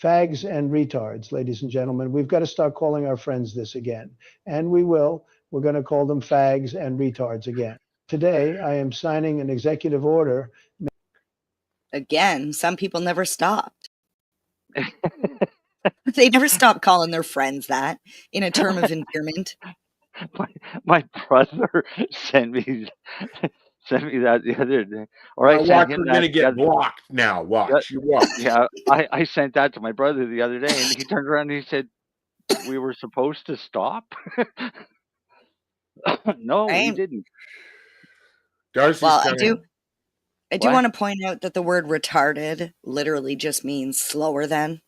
Fags and retards, ladies and gentlemen. We've got to start calling our friends this again. And we will. We're going to call them fags and retards again. Today, I am signing an executive order. Again, some people never stopped. They never stopped calling their friends that in a term of endearment. My brother sent me that the other day. Or I sent him we're going to get blocked now. Watch. You watch. Yeah, I sent that to my brother the other day, and he turned around and he said, "We were supposed to stop." No, we didn't. Darcy's well, I do want to point out that the word retarded literally just means slower than.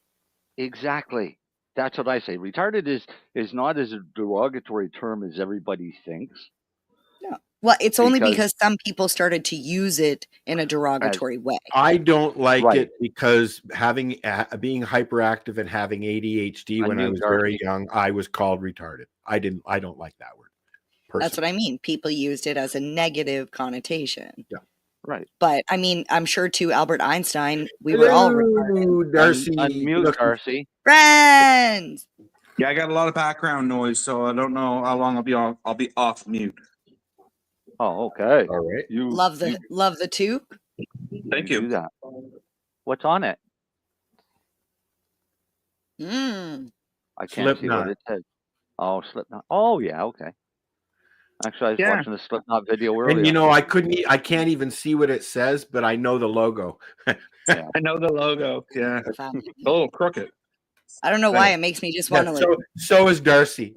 Exactly. That's what I say. Retarded is not as a derogatory term as everybody thinks. No. Well, it's only because some people started to use it in a derogatory way. I don't like it because being hyperactive and having ADHD when I was very young, I was called retarded. I don't like that word. Personally. That's what I mean. People used it as a negative connotation. Yeah. Right. But I mean, I'm sure to Albert Einstein, we were all retarded. Darcy. Unmute Darcy. Friends. Yeah, I got a lot of background noise, so I don't know how long I'll be off mute. Oh, okay. All right. Love the tube. Thank you. Do that. What's on it? I can't see what it says. Oh, Slipknot. Oh, yeah. Okay. Actually, I was watching the Slipknot video earlier. And I can't even see what it says, but I know the logo. Yeah. I know the logo. Yeah. It's a little crooked. I don't know why it makes me just want to So is Darcy.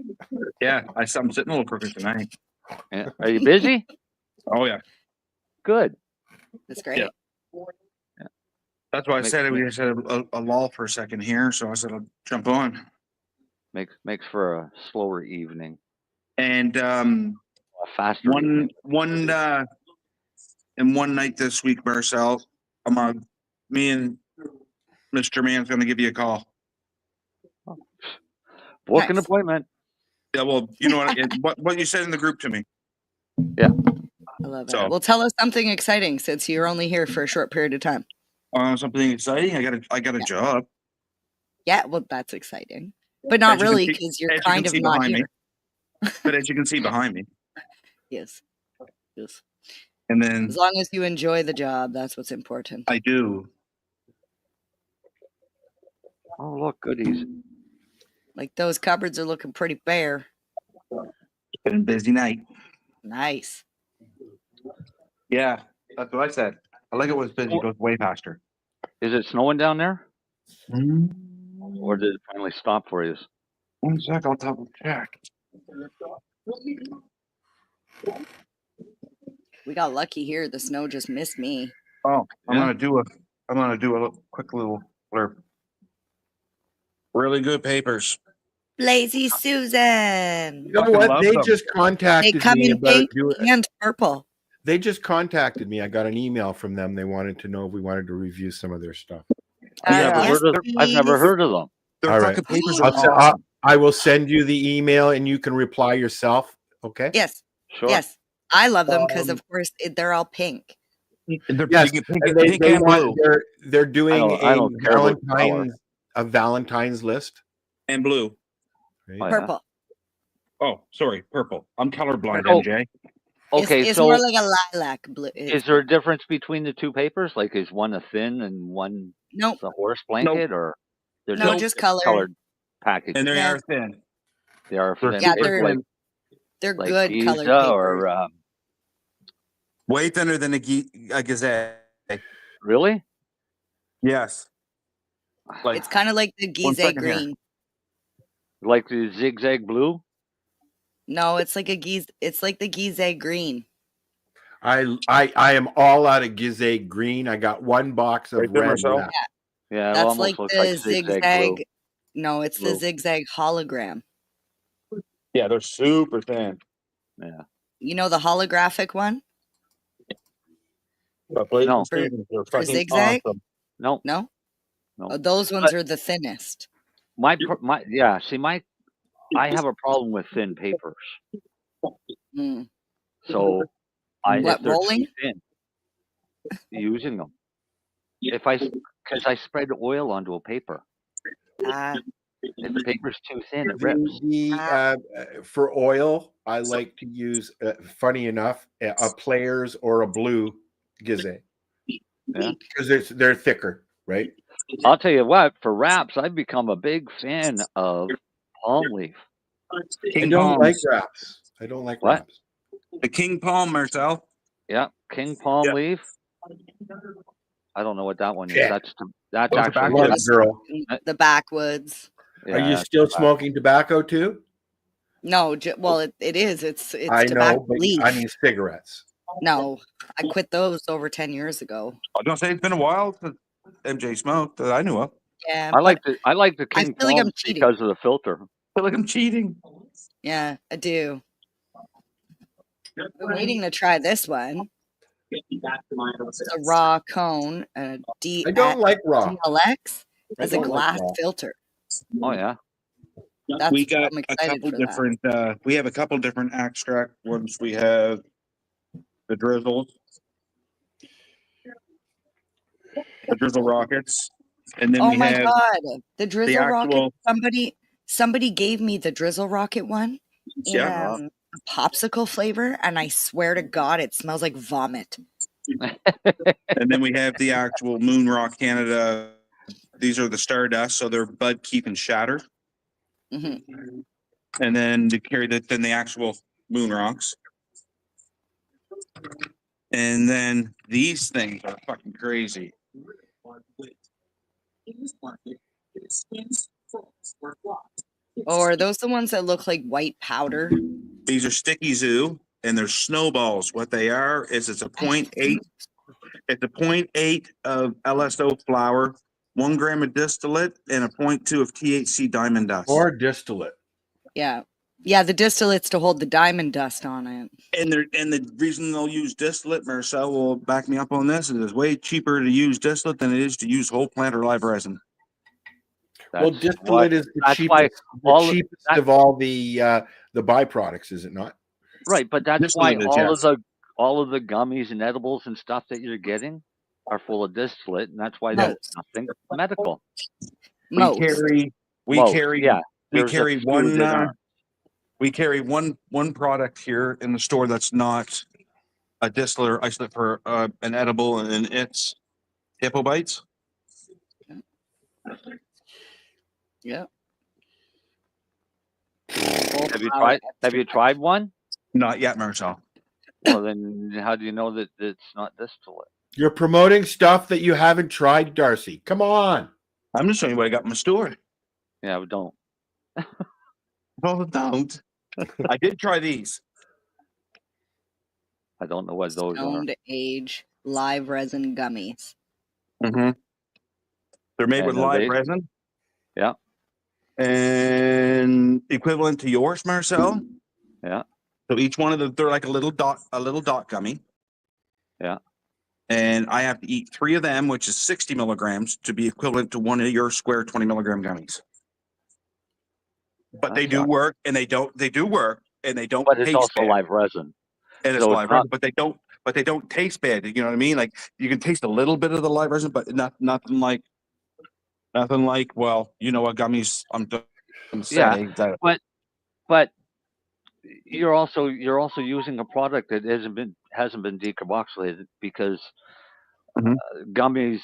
Yeah, I'm sitting a little crooked tonight. Yeah. Are you busy? Oh, yeah. Good. That's great. Yeah. That's why I said we just had a lull for a second here, so I said I'll jump on. Makes for a slower evening. And a faster one night this week, Marcel, me and Mr. Man's going to give you a call. Book an appointment. Yeah, well, you know what you said in the group to me. Yeah. I love it. Well, tell us something exciting since you're only here for a short period of time. Something exciting. I got a job. Yeah, well, that's exciting, but not really because you're kind of not here. But as you can see behind me. Yes. And then as long as you enjoy the job, that's what's important. I do. Oh, look, goodies. Like those cupboards are looking pretty bare. It's been a busy night. Nice. Yeah, that's what I said. I like it when it's busy. It goes way faster. Is it snowing down there? Or did it finally stop for you? 1 sec, I'll double check. We got lucky here. The snow just missed me. Oh, I'm gonna do a quick little blurb. Really good papers. Lazy Susan. You know what? They just They contacted come me in about pink doing. and purple. They just contacted me. I got an email from them. They wanted to know if we wanted to review some of their stuff. I've never heard of them. All right. papers I'll are se- awesome. I will send you the email and you can reply yourself. Okay. Yes. Sure. Yes. I love them because, of course, they're all pink. Yes. Pink They and want, blue. they're doing I don't care about a Valentine's list. And blue. Right? Oh, yeah. Purple. Oh, sorry, purple. I'm colorblind, Oh. MJ. Okay, It's so more like a lilac blue. is there a difference between the two papers? Like, is one a thin and one Nope. a horse blanket, or they're No, just color. colored package? And they Yeah. are thin. They are They're thin Yeah, papers, they're like good Giza colored papers. or Way thinner than a gazette. really? Yes. Like It's kind of like the One Gize second here. green. Like the zigzag blue? No, it's like it's like the Gize green. I am all out of Gizeh green. I got one box of Right there, red Marcel. left. Yeah, it That's almost like looks the like zigzag blue. No, it's the Blue. zigzag hologram. Yeah, they're super thin. Yeah. You know the holographic one? But Blazing No. Susans are For fucking zigzag? awesome. No, No? no. Oh, those ones are the thinnest. I have a problem with thin papers. Mm. So What, if they're rolling? too thin, using them. Because I spread oil onto a paper. If the paper's too thin, it rips. For oil, I like to use, funny enough, a Players or a blue Gizeh. Yeah. Because they're thicker, right? I'll tell you what, for wraps, I've become a big fan of palm leaf. I don't like wraps. I don't like What? wraps. The King Palm, Marcel. Yeah, king palm Yeah. leaf. I don't know what that one is. Yeah. That's Those are actually Love backwoods. girl. The backwoods. Are you that's still back. smoking tobacco too? No, well, it is. It's I tobacco know, but leaf. I mean cigarettes. No, I quit those over 10 years ago. I was gonna say it's been a while since MJ smoked that I knew of. Yeah, I like but the I king feel like palm I'm cheating. because of the filter. I feel like I'm cheating. Yeah, I do. I'm waiting to try this one. It's a raw cone, a I don't like raw. DLX I has a don't like glass raw. filter. Oh yeah. We got I'm a excited couple for that. different. We have a couple different extract ones. We have the drizzles, the drizzle rockets, and then Oh we my have god, the drizzle actual- rocket! Somebody gave me the drizzle rocket one in Yeah. a popsicle flavor, and I swear to God, it smells like vomit. and then we have the actual Moon Rock Canada. These are the Stardust, so they're bud keep and shatter. Mhm. And then to carry then the actual Moon Rocks. And then these things are fucking crazy. Oh, are those the ones that look like white powder? These are Sticky Zoo, and they're snowballs. What they are is it's a 0.8. It's a 0.8 of LSO flour, 1 gram of distillate, and a 0.2 of THC diamond dust. Or distillate. Yeah, yeah. The distillate's to hold the diamond dust on it. And the reason they'll use distillate, Marcel will back me up on this, is it's way cheaper to use distillate than it is to use whole plant or live resin. Well, distillate is the cheapest, of all the byproducts, is it not? Right, but that's Distillate why is, all of the gummies and edibles and stuff that you're getting are full of distillate, and that's why there's nothing medical. We carry one. We carry one product here in the store that's not a distillate or isolate for an edible, and it's Hippo Bites. Yeah. Have you tried one? Not yet, Marcel. Well, then how do you know that it's not distillate? You're promoting stuff that you haven't tried, Darcy. Come on. I'm just showing you what I got in my store. Yeah, but don't. Well, don't. I did try these. I don't know what those are. Stoned Age live resin gummies. Mm-hmm. They're made And with are live they- resin. Yeah. And equivalent to yours, Marcel. Yeah. So each one of them, they're like a little dot gummy. Yeah. And I have to eat 3 of them, which is 60 milligrams, to be equivalent to one of your square 20 milligram gummies. But they do work, and they don't. They do work, and they don't. But it's taste also bad. live resin. And it's So live it's not- resin, but they don't. But they don't taste bad. You know what I mean? Like you can taste a little bit of the live resin, but nothing like. Well, you know what gummies I'm saying. Yeah, but you're also using a product that hasn't been decarboxylated because gummies.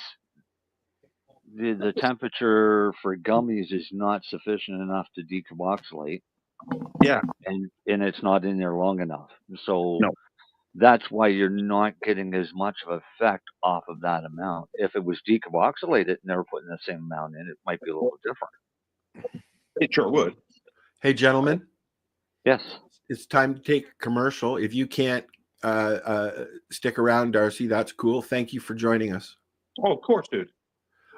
The temperature for gummies is not sufficient enough to decarboxylate. Yeah, and it's not in there long enough. So that's why you're not getting as much of effect off of that amount. If it was decarboxylated and they were putting the same amount in, it might be a little different. It sure would. Hey, gentlemen. Yes. It's time to take a commercial. If you can't stick around, Darcy, that's cool. Thank you for joining us. Oh, of course, dude.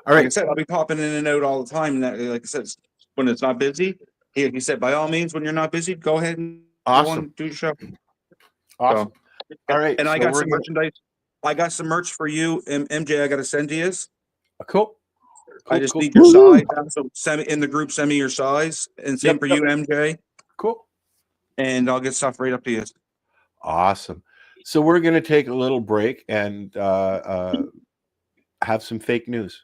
All right. Like I said, I'll be popping in and out all the time. And like I said, when it's not busy, he said, by all means, when you're not busy, go ahead and go Awesome. on, do your show. Awesome. All right. And I so got we're some gonna- merchandise. I got some merch for you, MJ. I got to send to you. Cool. I just cool. need your size. So send me in the group. Send me your size, and same for you, MJ. Cool. And I'll get stuff right up to you. Awesome. So we're going to take a little break and have some fake news.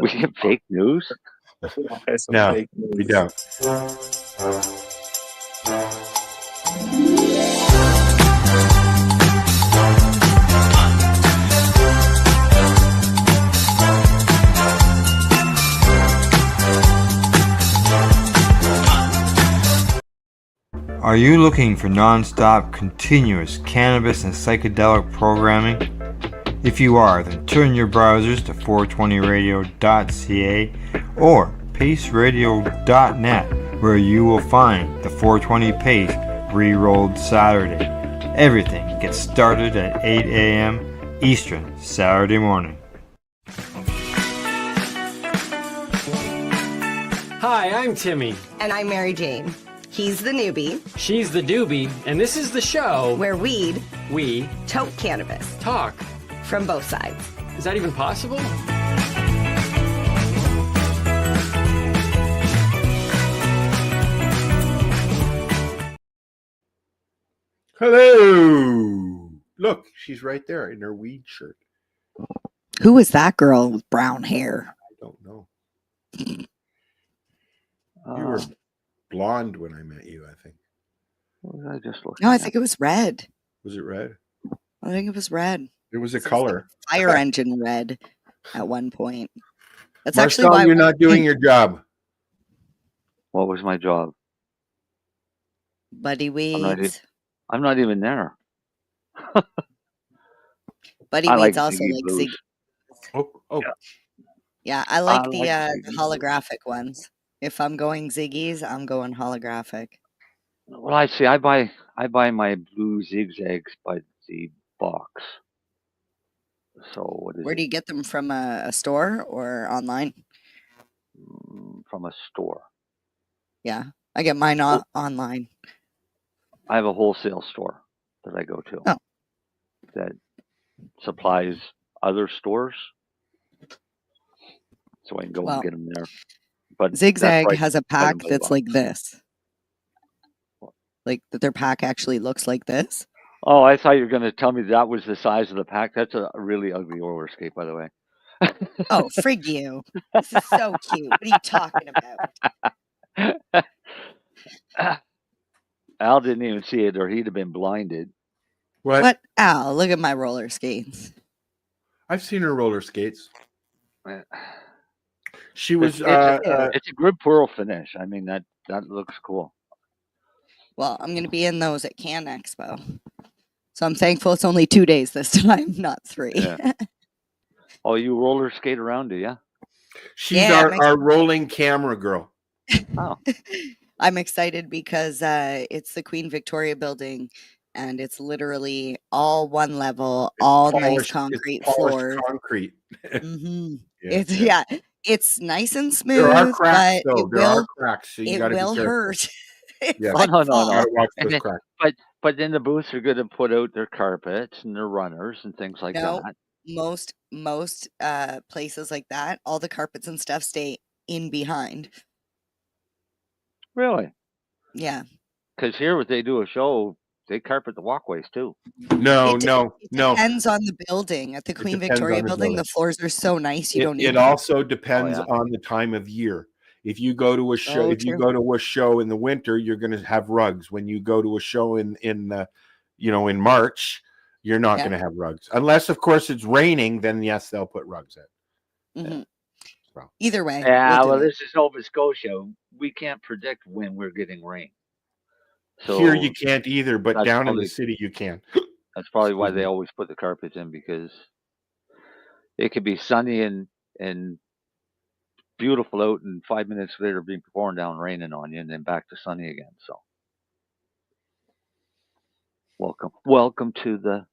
We get fake news? No, we don't. Are you looking for non-stop, continuous cannabis and psychedelic programming? If you are, then turn your browsers to 420radio.ca or paceradio.net, where you will find the 420 Pace Re-Rolled Saturday. Everything gets started at 8 a.m. Eastern Saturday morning. Hi, I'm Timmy. And I'm Mary Jane. He's the newbie. She's the doobie, and this is the show where we tote cannabis. Talk. From both sides. Is that even possible? Hello. Look, she's right there in her weed shirt. Who is that girl with brown hair? I don't know. You were blonde when I met you, I think. What was I just looking No, I at? think it was red. Was it red? I think it was red. It was a color. Fire engine red at one point. That's Marcel, actually why you're not doing your job. What was my job? Buddy Weeds. Weeds. I'm not even there. Buddy I Weeds like also Ziggy like Blues. Ziggy. Oh. Yeah, I like the Ziggy holographic ones. If I'm going Ziggy's, I'm going holographic. Well, I see. I buy my blue zigzags by the box. So what is Where do you get them from? A store or online? from a store? Yeah, I get mine online. I have a wholesale store that I go to that supplies other stores, so I can go and get them there. But Zigzag that's has a right, pack that's like this. Like that their pack actually looks like this. Oh, I thought you were going to tell me that was the size of the pack. That's a really ugly roller skate, by the way. Oh, frig you. This is so cute. What are you talking about? Al didn't even see it, or he'd have been blinded. What? Al, look at my roller skates. I've seen her roller skates. She was. It's a good pearl finish. I mean, that looks cool. Well, I'm going to be in those at Can Expo. So I'm thankful it's only 2 days this time, not 3. Yeah. Oh, you roller skate around, do you? She's our rolling camera girl. Oh. I'm excited because it's the Queen Victoria building, and it's literally all one level, all nice concrete floors. Concrete. Mm-hmm. Yeah, It's nice and smooth. There are cracks, but though. There are cracks, so you it got to be will careful. hurt. if Yeah. I No. fall. Gotta watch And those then, cracks. but then the booths are going to put out their carpets and their runners and things like No, that. most places like that, all the carpets and stuff stay in behind. Really? Yeah. Because here, when they do a show, they carpet the walkways too. No. Depends on the building. At the Queen depends Victoria on the building, the building. floors are so nice you don't need It them. also depends on the time of year. If you go to a show, you go to a show in the winter, you're going to have rugs. When you go to a show in March, you're not going to have rugs, unless of course it's raining. Then yes, they'll put rugs in. Mm-hmm. Either way. Yeah, we'll well, do it. this is Nova Scotia. We can't predict when we're getting rain. So Here you can't either, but that's down in probably- the city you can. That's probably why they always put the carpets in, because it could be sunny and beautiful out, and 5 minutes later being pouring down raining on you, and then back to sunny again. So welcome to the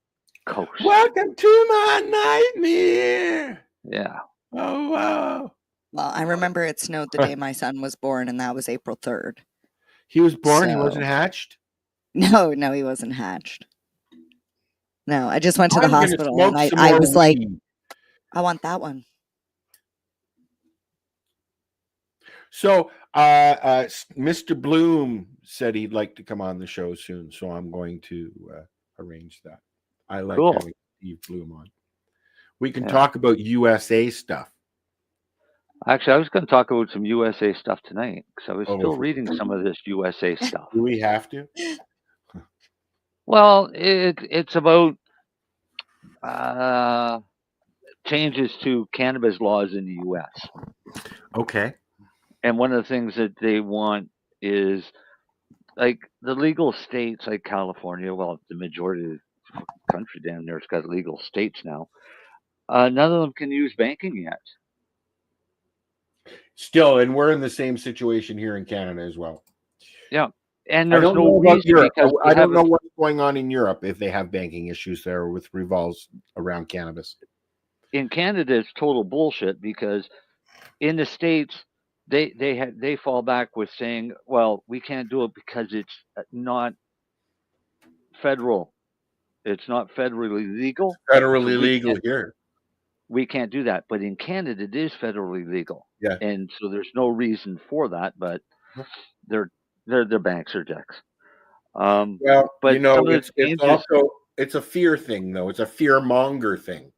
coast. Welcome to my nightmare. Yeah. Oh wow. Well, I remember it snowed the day my son was born, and that was April 3rd. He was born. He So- wasn't hatched. No, he wasn't hatched. No, I just went to the I'm gonna hospital, smoke and some I more was like, weed. I want that one. So, Mr. Bloom said he'd like to come on the show soon, so I'm going to arrange that. I like Cool. having Steve Bloom on. We can Yeah. talk about USA stuff. Actually, I was going to talk about some USA stuff tonight, because I was Oh, still okay. reading some of this USA stuff. Do we have to? Well, it's about changes to cannabis laws in the U.S. Okay. And one of the things that they want is, like, the legal states like California, well, the majority of the country down there has got legal states now. None of them can use banking yet. Still, and we're in the same situation here in Canada as well. Yeah. And I there's don't no know about reason, Europe. because I they don't know haven't- what's going on in Europe if they have banking issues there with revolves around cannabis. in Canada it's total bullshit, because in the States they fall back with saying, well, we can't do it because it's not federal. It's not federally legal. Federally So legal here. we can't do that. But in Canada it is federally legal. Yeah. And so there's no reason for that, but their banks are dicks. Well, but some of the it's changes- also it's a fear thing, though. It's a fear monger thing,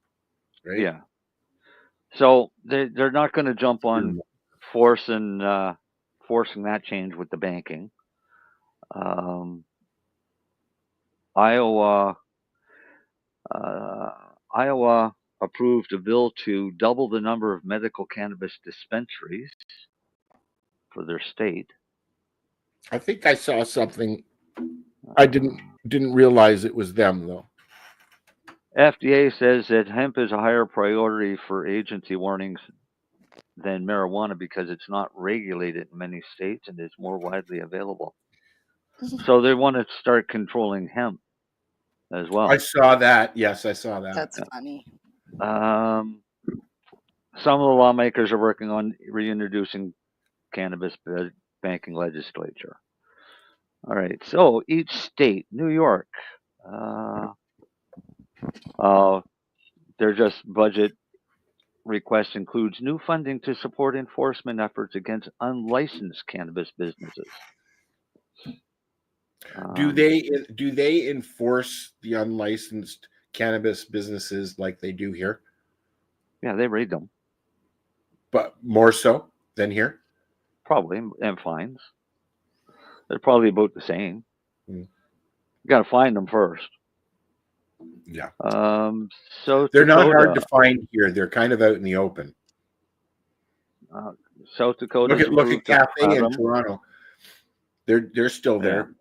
right? Yeah. So they're not going to jump on forcing that change with the banking. Iowa approved a bill to double the number of medical cannabis dispensaries for their state. I think I saw something. I didn't realize it was them, though. FDA says that hemp is a higher priority for agency warnings than marijuana because it's not regulated in many states and is more widely available. So they want to start controlling hemp as well. I saw that. Yes, I saw that. That's funny. Some of the lawmakers are working on reintroducing cannabis banking legislature. All right, so each state, New York, their just budget request includes new funding to support enforcement efforts against unlicensed cannabis businesses. Do they enforce the unlicensed cannabis businesses like they do here? Yeah, they raid them. But more so than here? Probably, and fines. They're probably about the same. Mm. You got to find them first. Yeah. So they're not hard Dakota- to find here. They're kind of out in the open. South Dakota. Look at Cafe in Toronto. They're still there,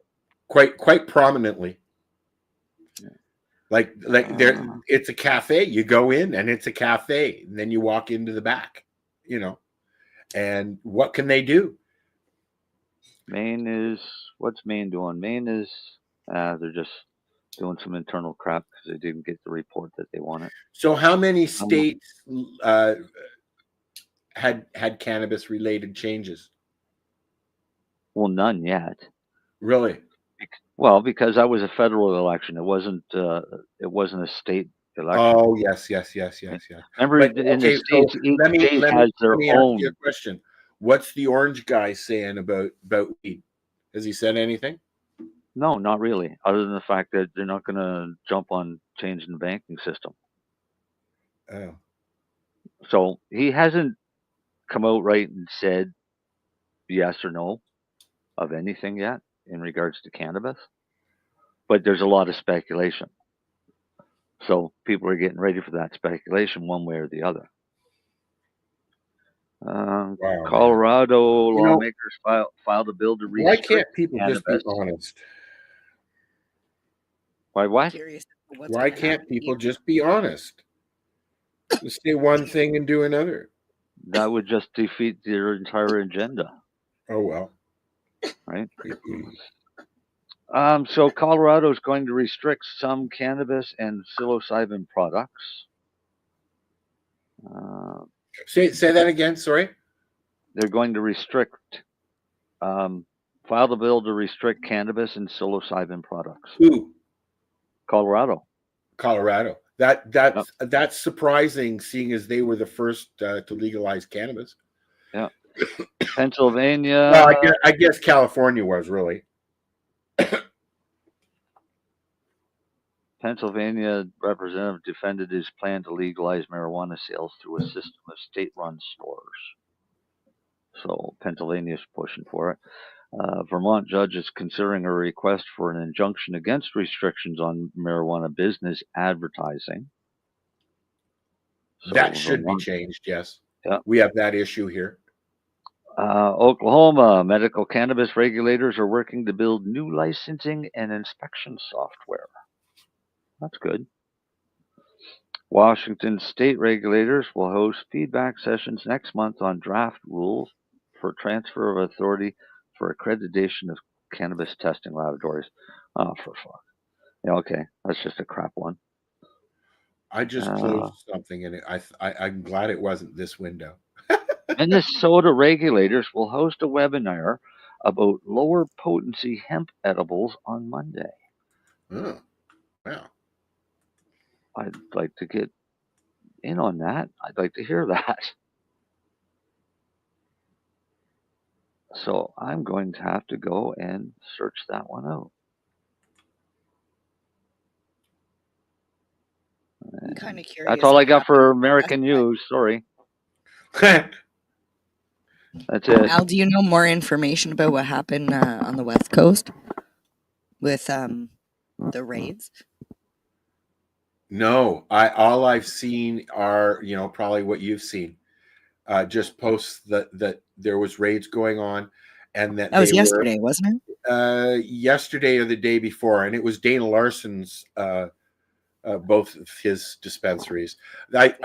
quite prominently. Like it's a cafe. You go in and it's a cafe, and then you walk into the back. And what can they do? Maine is, what's Maine doing? Maine is, they're just doing some internal crap because they didn't get the report that they wanted. So how many states had cannabis related changes? Well, none yet. Really? Well, because that was a federal election. It wasn't a state election. Oh, yes. Remember, But, in the okay, states, so each let me state has their ask own. you a question. What's the orange guy saying about weed? Has he said anything? No, not really. Other than the fact that they're not going to jump on changing the banking system. Oh. So he hasn't come out right and said yes or no of anything yet in regards to cannabis. But there's a lot of speculation. So people are getting ready for that speculation one way or the other. Colorado lawmakers filed a bill to restrict why can't people cannabis. just be honest? Why what? Why can't people just be honest? Just say one thing and do another. That would just defeat their entire agenda. Oh, well. Right? So Colorado is going to restrict some cannabis and psilocybin products. Say that again, sorry? They're going to restrict, filed a bill to restrict cannabis and psilocybin products. Who? Colorado. That's surprising, seeing as they were the first to legalize cannabis. Yeah. Pennsylvania. Well, I guess California was really. Pennsylvania representative defended his plan to legalize marijuana sales through a system of state-run stores. So Pennsylvania is pushing for it. Vermont judge is considering a request for an injunction against restrictions on marijuana business advertising. So that should be changed, yes. Yeah. We have that issue here. Oklahoma, medical cannabis regulators are working to build new licensing and inspection software. That's good. Washington state regulators will host feedback sessions next month on draft rules for transfer of authority for accreditation of cannabis testing laboratories. Oh, for fuck. Yeah, okay. That's just a crap one. I just closed something in it. I'm glad it wasn't this window. Minnesota regulators will host a webinar about lower potency hemp edibles on Monday. Oh, wow. I'd like to get in on that. I'd like to hear that. So I'm going to have to go and search that one out. I'm kind of curious. That's all I got for American news. Sorry. That's it. Al, do you know more information about what happened on the West Coast with the raids? No, all I've seen are, probably what you've seen. Just posts that there was raids going on, and that was yesterday, wasn't it? Yesterday or the day before, and it was Dana Larson's both of his dispensaries. I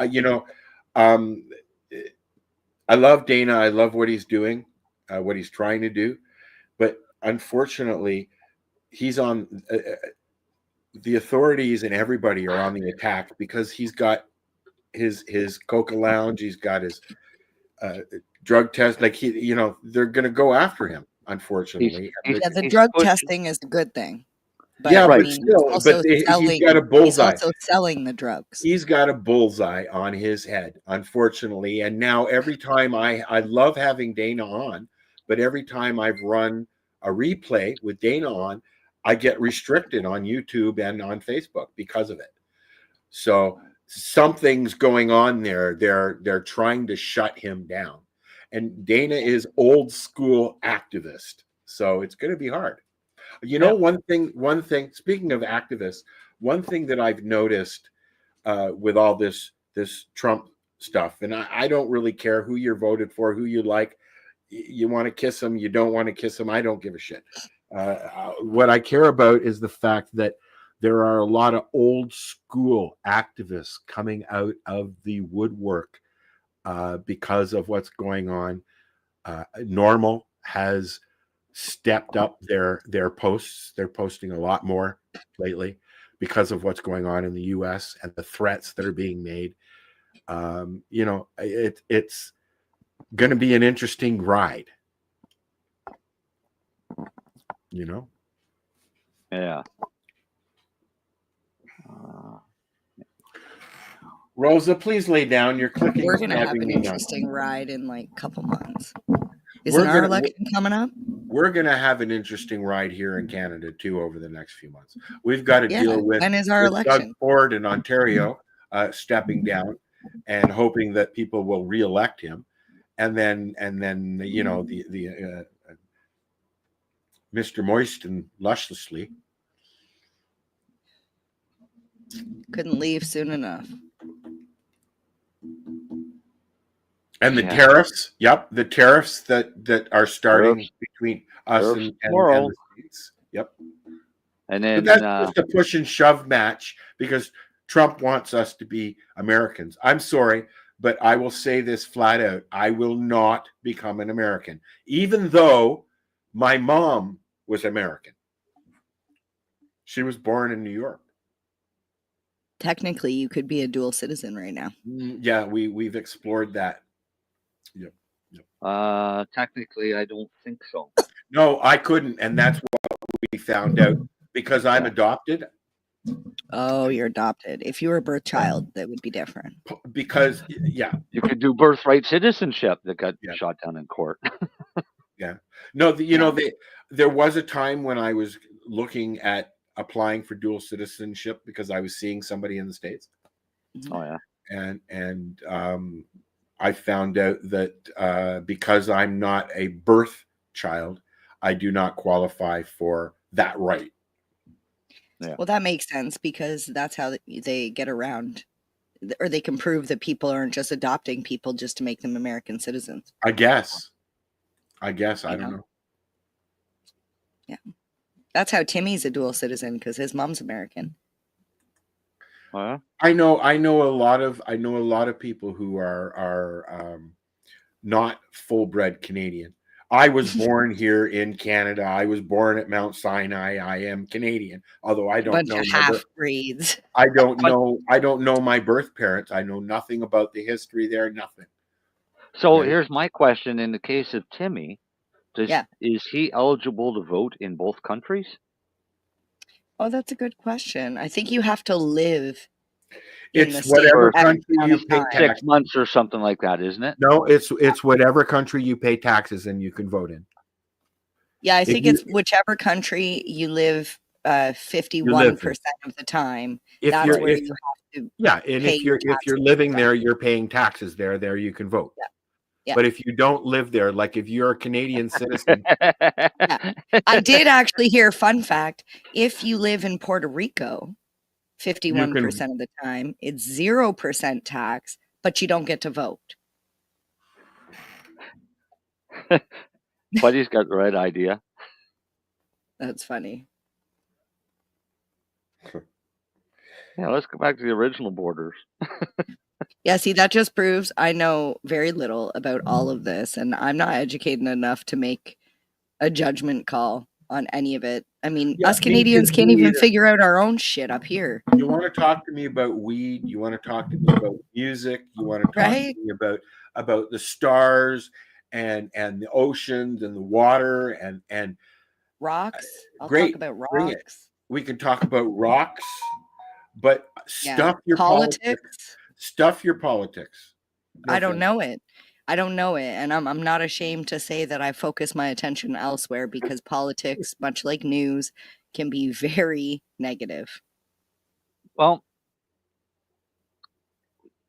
love Dana. I love what he's doing, what he's trying to do, but unfortunately, he's on. The authorities and everybody are on the attack because he's got his Coca Lounge, he's got his drug test. Like they're going to go after him. Unfortunately, the drug testing is a good thing. But, he's got a bullseye. He's also selling the drugs. He's got a bullseye on his head, unfortunately. And now every time I love having Dana on, but every time I've run a replay with Dana on, I get restricted on YouTube and on Facebook because of it. So something's going on there. They're trying to shut him down. And Dana is old school activist. So it's going to be hard. One thing, speaking of activists, one thing that I've noticed with all this Trump stuff, and I don't really care who you're voted for, who you like. You want to kiss him, you don't want to kiss him. I don't give a shit. What I care about is the fact that there are a lot of old school activists coming out of the woodwork because of what's going on. Normal has stepped up their posts. They're posting a lot more lately because of what's going on in the U.S. and the threats that are being made. It's going to be an interesting ride. Yeah. Rosa, please lay down. You're clicking. We're going to have an interesting ride in like a couple months. Isn't our election coming up? We're going to have an interesting ride here in Canada, too, over the next few months. We've got to deal with, when is our election? Doug Ford in Ontario stepping down and hoping that people will re-elect him. And then the Mr. Moist and Lusciously. Couldn't leave soon enough. And the tariffs, the tariffs that are starting between us and the States. Yep. And then but that's just a push and shove match because Trump wants us to be Americans. I'm sorry, but I will say this flat out. I will not become an American, even though my mom was American. She was born in New York. Technically, you could be a dual citizen right now. Yeah, we've explored that. Yep. Technically, I don't think so. No, I couldn't, and that's what we found out because I'm adopted. Oh, you're adopted. If you were a birth child, that would be different. Because you could do birthright citizenship that got shot down in court. Yeah. No, there was a time when I was looking at applying for dual citizenship because I was seeing somebody in the States. Oh yeah. And I found out that because I'm not a birth child, I do not qualify for that right. Yeah. Well, that makes sense because that's how they get around, or they can prove that people aren't just adopting people just to make them American citizens. I guess. I don't know. Yeah. That's how Timmy's a dual citizen because his mom's American. I know a lot of people who are not full-bred Canadian. I was born here in Canada. I was born at Mount Sinai. I am Canadian, although I don't know half breeds. I don't know my birth parents. I know nothing about the history there. Nothing. So here's my question: in the case of Timmy, is he eligible to vote in both countries? Oh, that's a good question. I think you have to live. It's whatever country you pay 6 months or something like that, isn't it? No, it's whatever country you pay taxes and you can vote in. Yeah, I think it's whichever country you live 51% of the time. That's where you have to. Yeah, and if you're living there, you're paying taxes there. There you can vote. Yeah. But if you don't live there, like if you're a Canadian citizen. I did actually hear, fun fact, if you live in Puerto Rico, 51% of the time, it's 0% tax, but you don't get to vote. Buddy's got the right idea. That's funny. Yeah, let's go back to the original borders. Yeah, see, that just proves I know very little about all of this, and I'm not educated enough to make a judgment call on any of it. I mean, us Canadians can't even figure out our own shit up here. You want to talk to me about weed? You want to talk to me about music? You want to talk to me about the stars and the oceans and the water and rocks? I'll great. talk about Bring it. rocks. We can talk about rocks, but stuff your politics. Stuff your politics. I don't know it. And I'm not ashamed to say that I focus my attention elsewhere because politics, much like news, can be very negative. Well,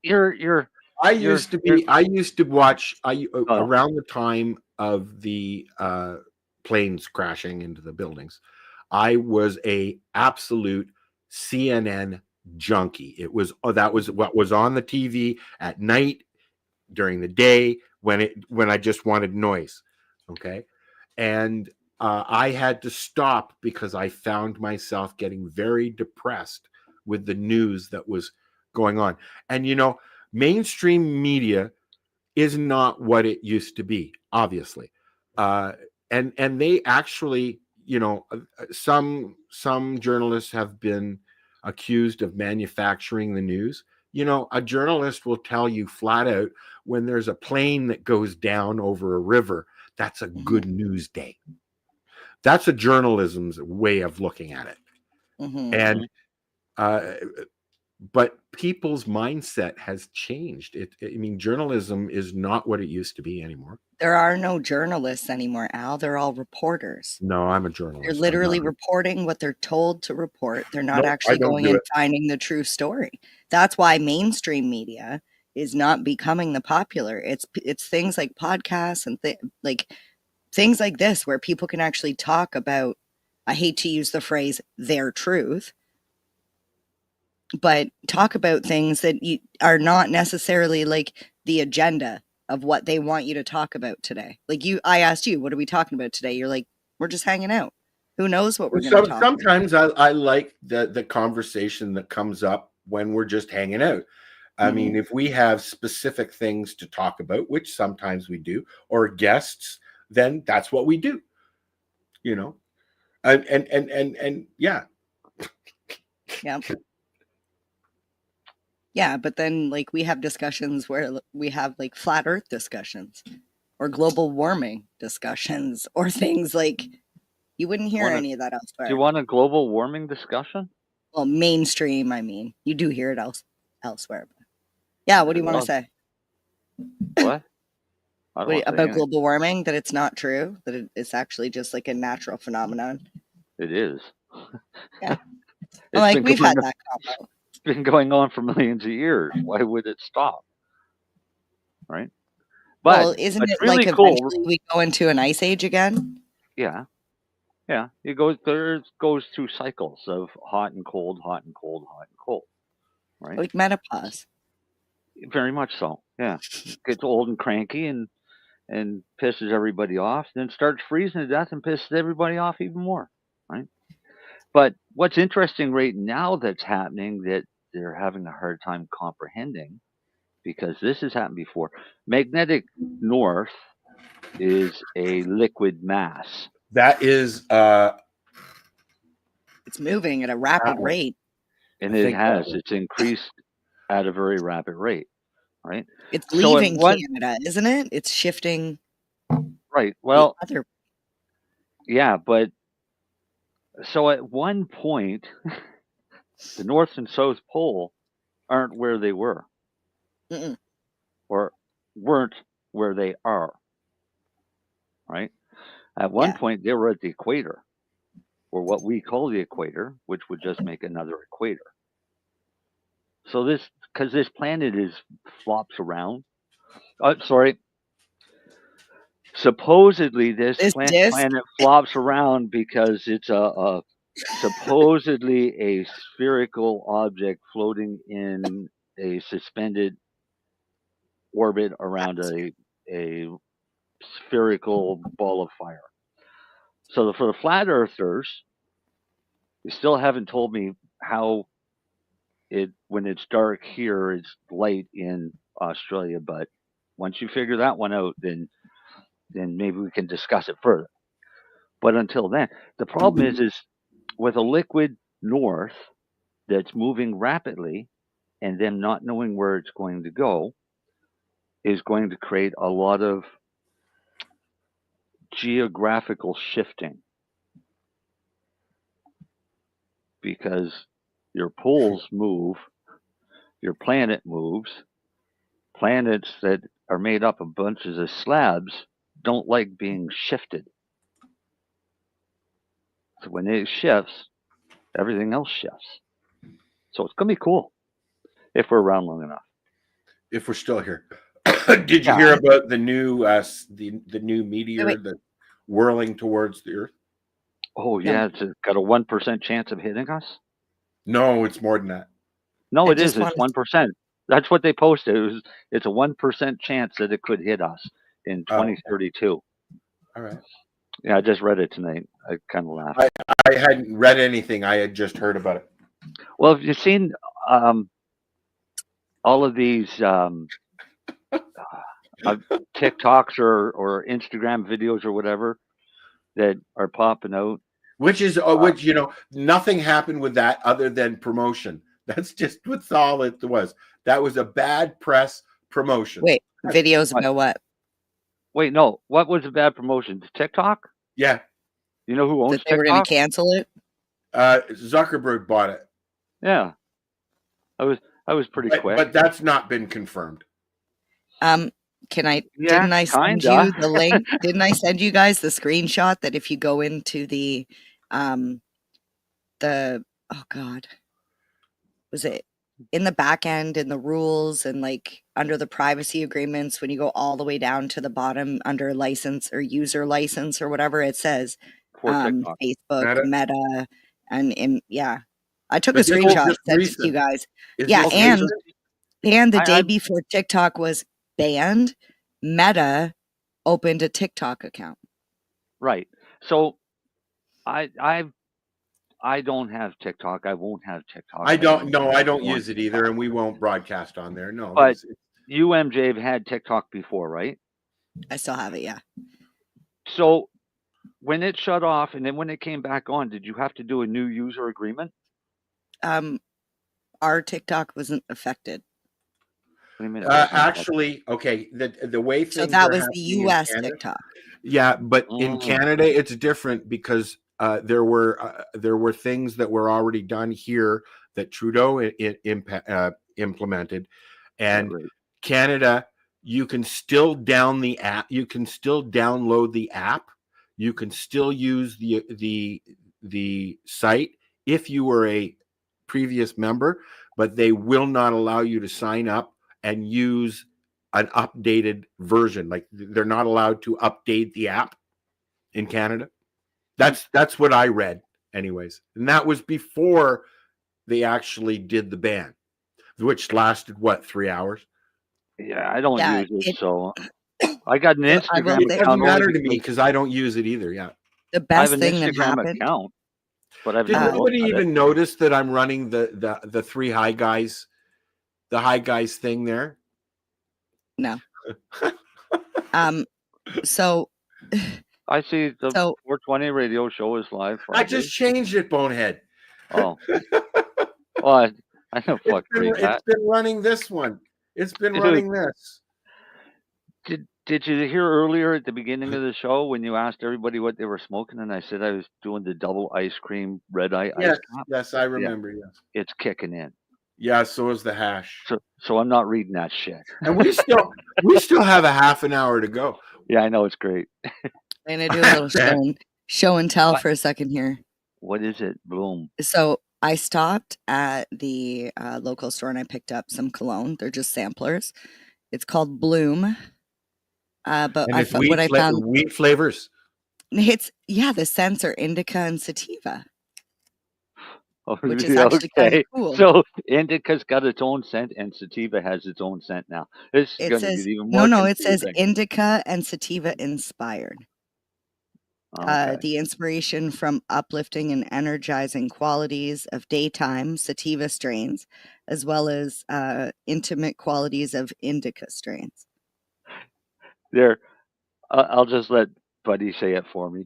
I used to watch around the time of the planes crashing into the buildings. I was a absolute CNN junkie. That was what was on the TV at night, during the day, when I just wanted noise. Okay. And I had to stop because I found myself getting very depressed with the news that was going on. And mainstream media is not what it used to be, obviously. and they actually, some journalists have been accused of manufacturing the news. A journalist will tell you flat out, when there's a plane that goes down over a river, that's a good news day. That's a journalism's way of looking at it. And but people's mindset has changed. Journalism is not what it used to be anymore. There are no journalists anymore, Al. They're all reporters. No, I'm a journalist. They're literally reporting what they're told to report. They're not actually going and finding the true story. That's why mainstream media is not becoming the popular. It's things like podcasts and things like this, where people can actually talk about, I hate to use the phrase, their truth, but talk about things that are not necessarily like the agenda of what they want you to talk about today. Like I asked you, what are we talking about today? You're like, we're just hanging out. Who knows what we're going to talk about? Sometimes I like the conversation that comes up when we're just hanging out. I mean, if we have specific things to talk about, which sometimes we do, or guests, then that's what we do, and yeah. Yeah. Yeah, but then we have discussions where we have flat earth discussions or global warming discussions or things you wouldn't hear any of that elsewhere. Do you want a global warming discussion? Well, mainstream, I mean. You do hear it elsewhere. But yeah, what do you want to say? What? About global warming, that it's not true, that it's actually just a natural phenomenon? It is. Yeah. We've had that combo. It's been going on for millions of years. Why would it stop? Right? But isn't it really eventually we go into an ice age again? Yeah. Yeah. It goes through cycles of hot and cold, hot and cold, hot and cold. Right? Like menopause. Very much so. Yeah. It gets old and cranky and pisses everybody off, then starts freezing to death and pisses everybody off even more. Right? But what's interesting right now that's happening that they're having a hard time comprehending, because this has happened before. Magnetic north is a liquid mass. That is it's moving at a rapid rate. And it's increased at a very rapid rate. Right? It's leaving Canada, isn't it? It's shifting. Right. Well, yeah, but so at one point, the North and South Pole aren't where they were. Or weren't where they are. Right? At one point, they were at the equator, or what we call the equator, which would just make another equator. So because this planet flops around. Supposedly, this planet flops around because it's a supposedly a spherical object floating in a suspended orbit around a spherical ball of fire. So for the flat earthers, they still haven't told me how when it's dark here, it's light in Australia. But once you figure that one out, then maybe we can discuss it further. But until then, the problem is with a liquid north that's moving rapidly and them not knowing where it's going to go is going to create a lot of geographical shifting, because your poles move, your planet moves. Planets that are made up of bunches of slabs don't like being shifted. So when it shifts, everything else shifts. So it's going to be cool if we're around long enough. If we're still here. Did you hear about the new the new meteor that's whirling towards the Earth? Oh, yeah. It's got a 1% chance of hitting us? No, it's more than that. No, it is. It's 1%. That's what they posted. It's a 1% chance that it could hit us in 2032. All right. Yeah, I just read it tonight. I kind of laughed. I hadn't read anything. I had just heard about it. Well, have you seen all of these TikToks or Instagram videos or whatever that are popping out. Which nothing happened with that other than promotion. That's just what's all it was. That was a bad press promotion. Wait, videos about what? Wait, no. What was a bad promotion? TikTok? Yeah. You know who owns That they were going to cancel it? Zuckerberg bought it. Yeah. I was pretty quick. But that's not been confirmed. Didn't I send you the link? Didn't I send you guys the screenshot that if you go into the was it in the back end in the rules and like under the privacy agreements, when you go all the way down to the bottom under license or user license or whatever, it says Facebook, Meta, and I took a screenshot, sent it to you guys. And the day before TikTok was banned, Meta opened a TikTok account. Right. So I don't have TikTok. I won't have TikTok. I don't use it either, and we won't broadcast on there. No. But you, MJ, have had TikTok before, right? I still have it, yeah. So when it shut off and then when it came back on, did you have to do a new user agreement? Our TikTok wasn't affected. What do you mean? Actually, okay. The way things so that was happening the U.S. TikTok. Yeah, but in Canada it's different because there were things that were already done here that Trudeau implemented, and Canada, you can still down the app. You can still download the app. You can still use the site if you were a previous member, but they will not allow you to sign up and use an updated version. Like they're not allowed to update the app in Canada. That's what I read anyways. And that was before they actually did the ban, which lasted 3 hours? Yeah, I don't use it, so I got an Instagram account. It doesn't matter to me because I don't use it either. Yeah. The best thing that happened. Account, but I've did nobody even notice that I'm running the three high guys, the high guys thing there? No. So I see the 420 radio show is live. Friday. I just changed it, bonehead. Oh. Well, I know. Fuck. It's been running this one. It's been running this. Did you hear earlier at the beginning of the show when you asked everybody what they were smoking, and I said I was doing the double ice cream red eye? Yes, I remember. Yeah. Yes, it's kicking in. Yeah, so is the hash. So I'm not reading that shit. And we still have a half an hour to go. Yeah, I know, it's great. I'm gonna do a little show and tell for a second here. What is it? Bloom. So I stopped at the local store and I picked up some cologne. They're just samplers. It's called Bloom. But I found wheat flavors. It's the scents are indica and sativa. Oh, which is actually kind of cool. So indica's got its own scent and sativa has its own scent now. It says it says indica and sativa inspired. Okay. The inspiration from uplifting and energizing qualities of daytime sativa strains, as well as intimate qualities of indica strains. There, I'll just let Buddy say it for me.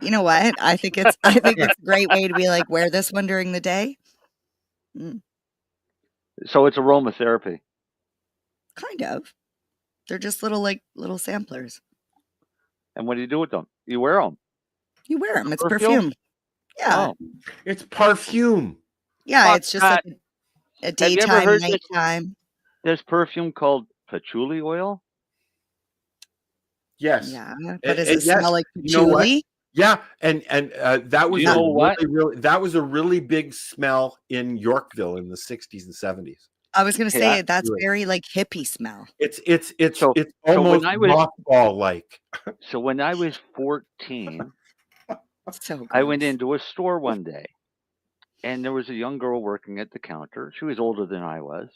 You know what? I think it's a great way to be like, wear this one during the day. So it's aromatherapy. Kind of. They're just little samplers. And what do you do with them? You wear them. You wear them. It's perfume. Yeah. Oh. It's perfume. Yeah, it's just like a daytime, nighttime. There's perfume called patchouli oil. Yes. Yeah, but does it smell like patchouli? Yeah, and that was that was a really big smell in Yorkville in the 60s and 70s. I was going to say that's very like hippie smell. It's almost mothball like. So when I was 14, I went into a store one day, and there was a young girl working at the counter. She was older than I was,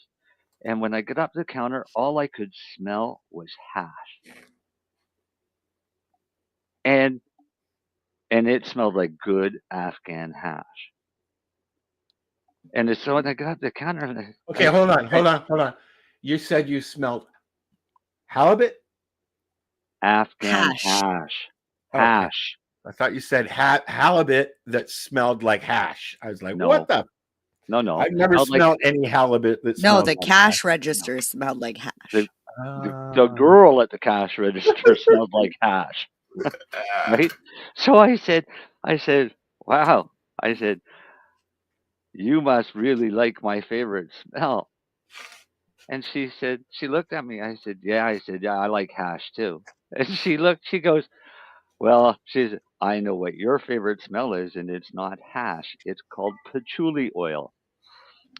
and when I got up to the counter, all I could smell was hash, and it smelled like good Afghan hash. And so when I got up the counter, okay, hold on. You said you smelled halibut? Afghan hash. Hash. I thought you said halibut that smelled like hash. I was like, No. what the? No. I've never smelled any halibut that No, smelled the like cash register smelled like hash. The girl at the cash register smelled like hash. Right? So I said, wow. I said, you must really like my favorite smell. And she said, she looked at me. I said, yeah, I like hash too. And she goes, well, I know what your favorite smell is, and it's not hash. It's called patchouli oil.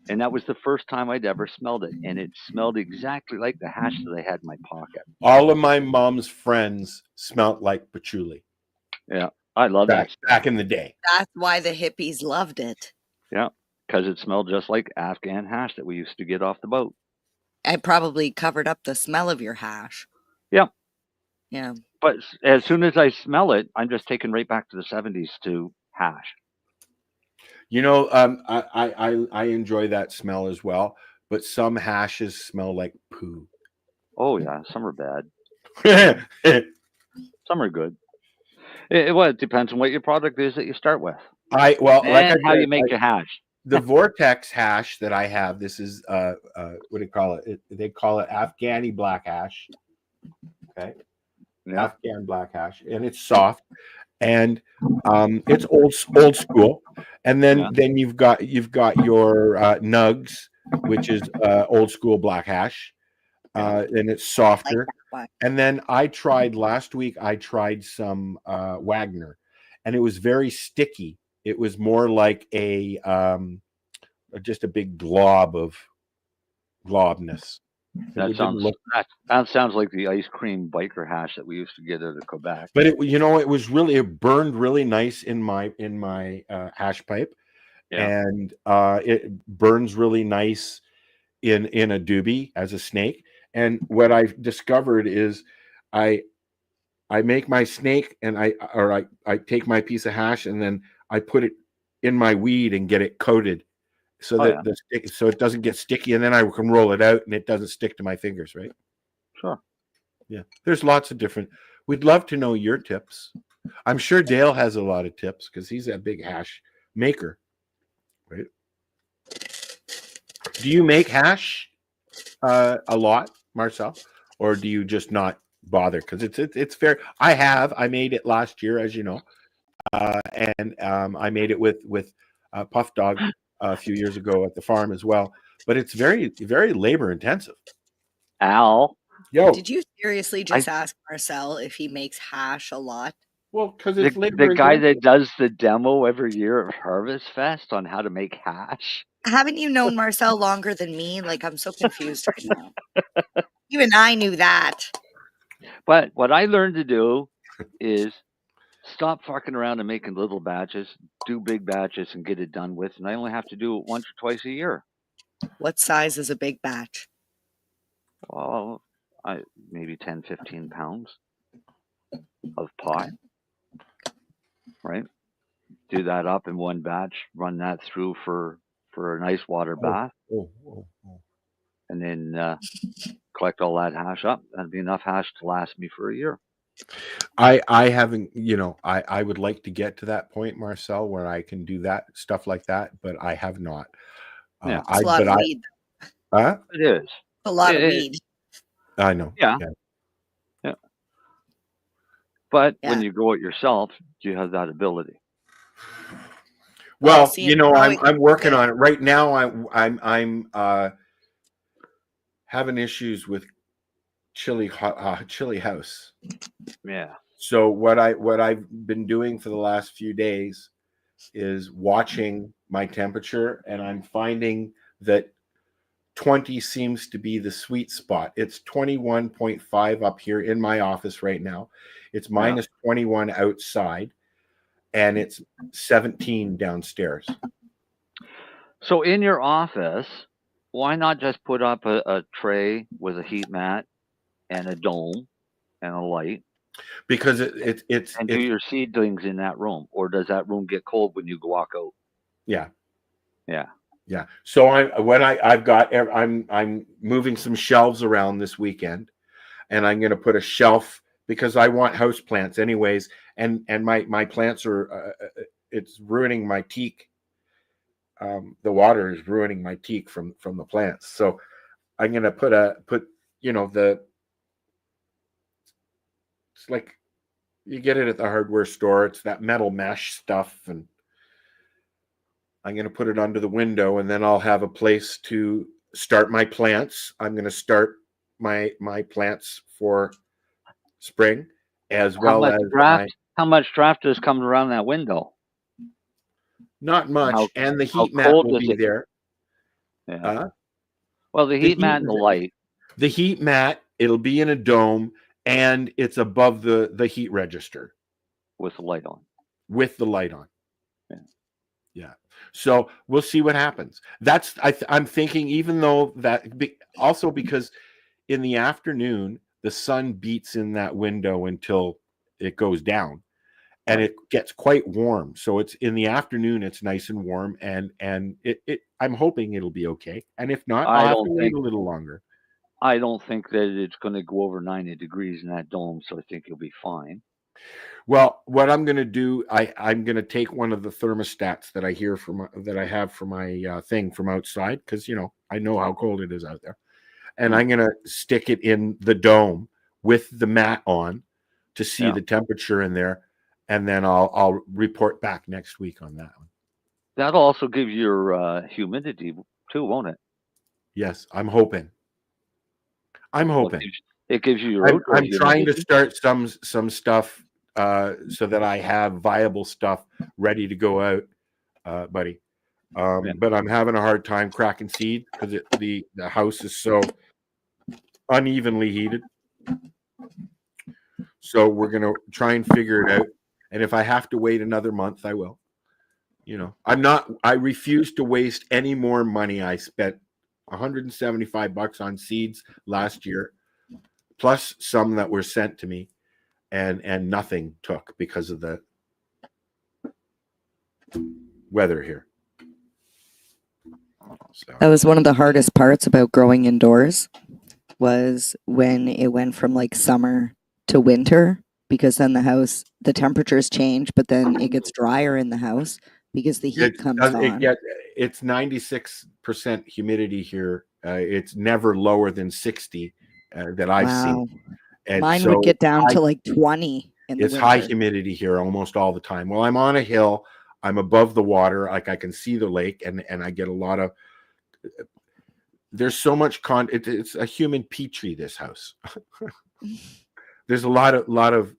And that was the first time I'd ever smelled it. And it smelled exactly like the hash that I had in my pocket. All of my mom's friends smelled like patchouli. Yeah, I love that. Back in the day. That's why the hippies loved it. Yeah, because it smelled just like Afghan hash that we used to get off the boat. It probably covered up the smell of your hash. Yeah. Yeah. But as soon as I smell it, I'm just taken right back to the 70s to hash. You know, I enjoy that smell as well, but some hashes smell like poo. Oh yeah, some are bad. Some are good. It depends on what your product is that you start with. Like how you make your hash. The Vortex hash that I have, this is what do you call it? They call it Afghani black hash. Okay. Yeah. Afghan black hash, and it's soft, and it's old school. And then you've got your Nugs, which is old school black hash, and it's softer. And then last week I tried some Wagner, and it was very sticky. It was more like just a big glob of globness. That sounds like the ice cream biker hash that we used to get out of Quebec. But it burned really nice in my hash pipe, and it burns really nice in a doobie as a snake. And what I've discovered is I make my snake, and I take my piece of hash, and then I put it in my weed and get it coated, so that so it doesn't get sticky, and then I can roll it out and it doesn't stick to my fingers, right? Sure. Yeah. There's lots of different. We'd love to know your tips. I'm sure Dale has a lot of tips because he's a big hash maker, right? Do you make hash a lot, Marcel, or do you just not bother? Because it's fair. I made it last year, as you know, and I made it with Puff Dog a few years ago at the farm as well. But it's very, very labor intensive. Al, did you seriously just ask Marcel if he makes hash a lot? Well, because it's the guy that does the demo every year of Harvest Fest on how to make hash. Haven't you known Marcel longer than me? Like, I'm so confused right now. Even I knew that. But what I learned to do is stop fucking around and making little batches, do big batches and get it done with. And I only have to do it once or twice a year. What size is a big batch? Well, maybe 10, 15 pounds of pot, right? Do that up in one batch, run that through for an ice water bath, and then collect all that hash up. That'd be enough hash to last me for a year. I haven't, I would like to get to that point, Marcel, where I can do that stuff like that, but I have not. Yeah, it's a lot of weed. It is a lot of weed. I know. Yeah. But when you grow it yourself, do you have that ability? Well, I'm working on it right now. I'm having issues with chili house. Yeah. So what I've been doing for the last few days is watching my temperature, and I'm finding that 20 seems to be the sweet spot. It's 21.5 up here in my office right now. It's minus 21 outside, and it's 17 downstairs. So in your office, why not just put up a tray with a heat mat and a dome and a light? Because it's do your seedlings in that room, or does that room get cold when you walk out? Yeah. Yeah. So I'm moving some shelves around this weekend, and I'm going to put a shelf because I want house plants anyways, and my plants are it's ruining my teak. The water is ruining my teak from the plants. So I'm gonna put it's like you get it at the hardware store. It's that metal mesh stuff, and I'm gonna put it under the window, and then I'll have a place to start my plants. I'm gonna start my plants for spring, as well as how much draft is coming around that window? Not much, and the heat mat will be there. Yeah. Well, the heat mat and the light. The heat mat, it'll be in a dome, and it's above the heat register with the light on. With the light on. Yeah. So we'll see what happens. That's I'm thinking, even though that also because in the afternoon the sun beats in that window until it goes down, and it gets quite warm. So it's in the afternoon, it's nice and warm, and it I'm hoping it'll be okay. And if not, I'll have to wait a little longer. I don't think that it's going to go over 90 degrees in that dome, so I think you'll be fine. Well, what I'm going to do, I'm going to take one of the thermostats that I have for my thing from outside, because I know how cold it is out there, and I'm going to stick it in the dome with the mat on to see the temperature in there, and then I'll report back next week on that one. That'll also give your humidity too, won't it? Yes, I'm hoping. It gives you your. I'm trying to start some stuff so that I have viable stuff ready to go out, buddy. But I'm having a hard time cracking seed because the house is so unevenly heated. So we're gonna try and figure it out. And if I have to wait another month, I will. I refuse to waste any more money. I spent $175 on seeds last year, plus some that were sent to me, and nothing took because of the weather here. So that was one of the hardest parts about growing indoors, was when it went from like summer to winter, because then the temperatures change, but then it gets drier in the house because the heat comes on. It's 96% humidity here. It's never lower than 60 that I've seen. And mine would get down to like 20 in the It's winter. high humidity here almost all the time. Well, I'm on a hill. I'm above the water. Like I can see the lake, and I get a lot of. There's so much it's a human petri, this house. There's a lot of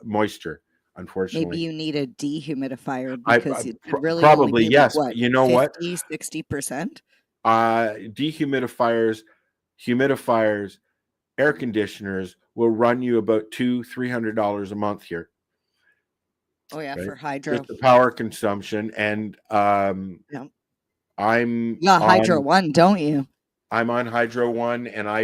moisture, unfortunately. Maybe you need a dehumidifier, because it really probably only yes. What, you know 50, 60%? Dehumidifiers, humidifiers, air conditioners will run you about $200-$300 a month here. Oh yeah, right? For hydro. Just the power consumption, and I'm Hydro One, don't you? I'm on Hydro One, and I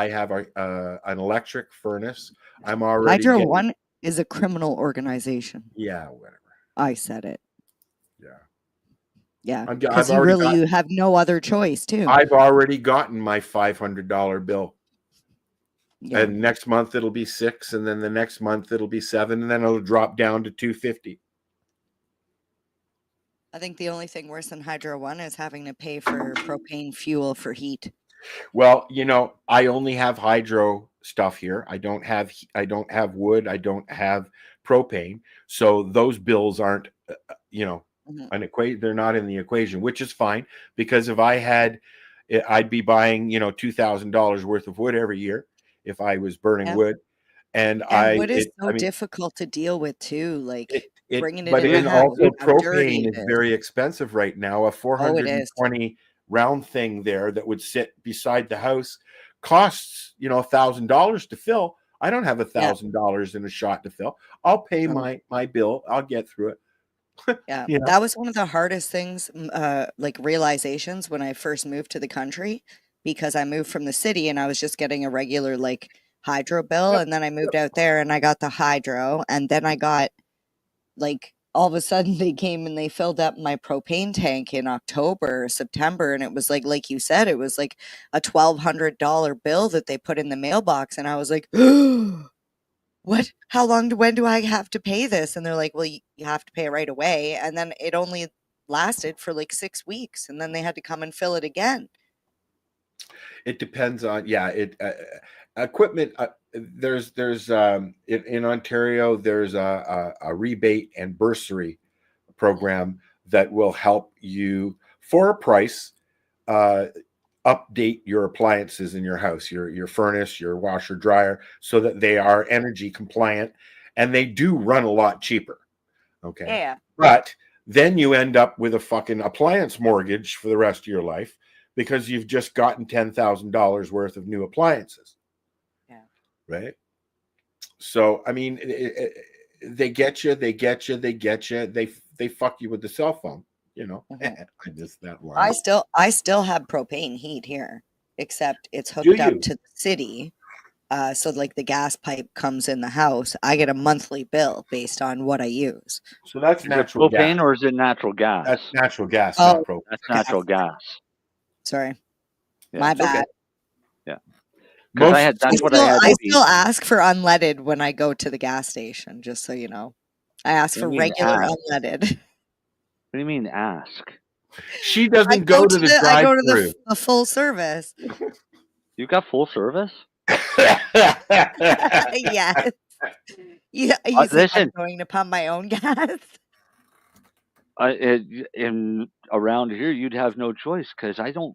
have an electric furnace. I'm already Hydro One is a criminal organization. Yeah, whatever. I said it. Yeah, I've because you have no other choice too. I've already gotten my $500 bill. Yeah. And next month it'll be $6, and then the next month it'll be $7, and then it'll drop down to $250. I think the only thing worse than Hydro One is having to pay for propane fuel for heat. Well, I only have hydro stuff here. I don't have wood. I don't have propane. So those bills aren't, an equation. They're not in the equation, which is fine, because if I had, I'd be buying, $2,000 worth of wood every year if I was burning wood. And wood is difficult to deal with too. Like bringing it but in. But also propane is very expensive right now. A 420 round thing there that would sit beside the house costs, $1,000 to fill. I don't have $1,000 in a shot to fill. I'll pay my bill. I'll get through it. Yeah, that was one of the hardest things, like realizations when I first moved to the country, because I moved from the city and I was just getting a regular like hydro bill, and then I moved out there and I got the hydro, and then I got like all of a sudden they came and they filled up my propane tank in October or September, and it was like you said, it was like a $1,200 bill that they put in the mailbox, and I was like, when do I have to pay this? And they're like, well, you have to pay it right away. And then it only lasted for like 6 weeks. And then they had to come and fill it again. It depends on, equipment. There's in Ontario, there's a rebate and bursary program that will help you for a price update your appliances in your house, your furnace, your washer dryer, so that they are energy compliant, and they do run a lot cheaper. Okay. Yeah. But then you end up with a fucking appliance mortgage for the rest of your life because you've just gotten $10,000 worth of new appliances. Yeah. Right. So, I mean, they get you. They fuck you with the cell phone. You know, I missed that line. I still have propane heat here, except it's hooked up to the city. So like the gas pipe comes in the house. I get a monthly bill based on what I use. So that's natural propane, gas. or is it natural gas? That's natural gas. Oh, not propane. That's natural gas. Sorry, Yeah, my it's okay. bad. Yeah, because I still ask for unleaded when I go to the gas station. Just so you know, I ask for regular unleaded. What do you mean ask? She doesn't go to the drive-thru. I go to the full service. You got full service? Yes. You think listen. I'm going to pump my own gas? In around here, you'd have no choice because I don't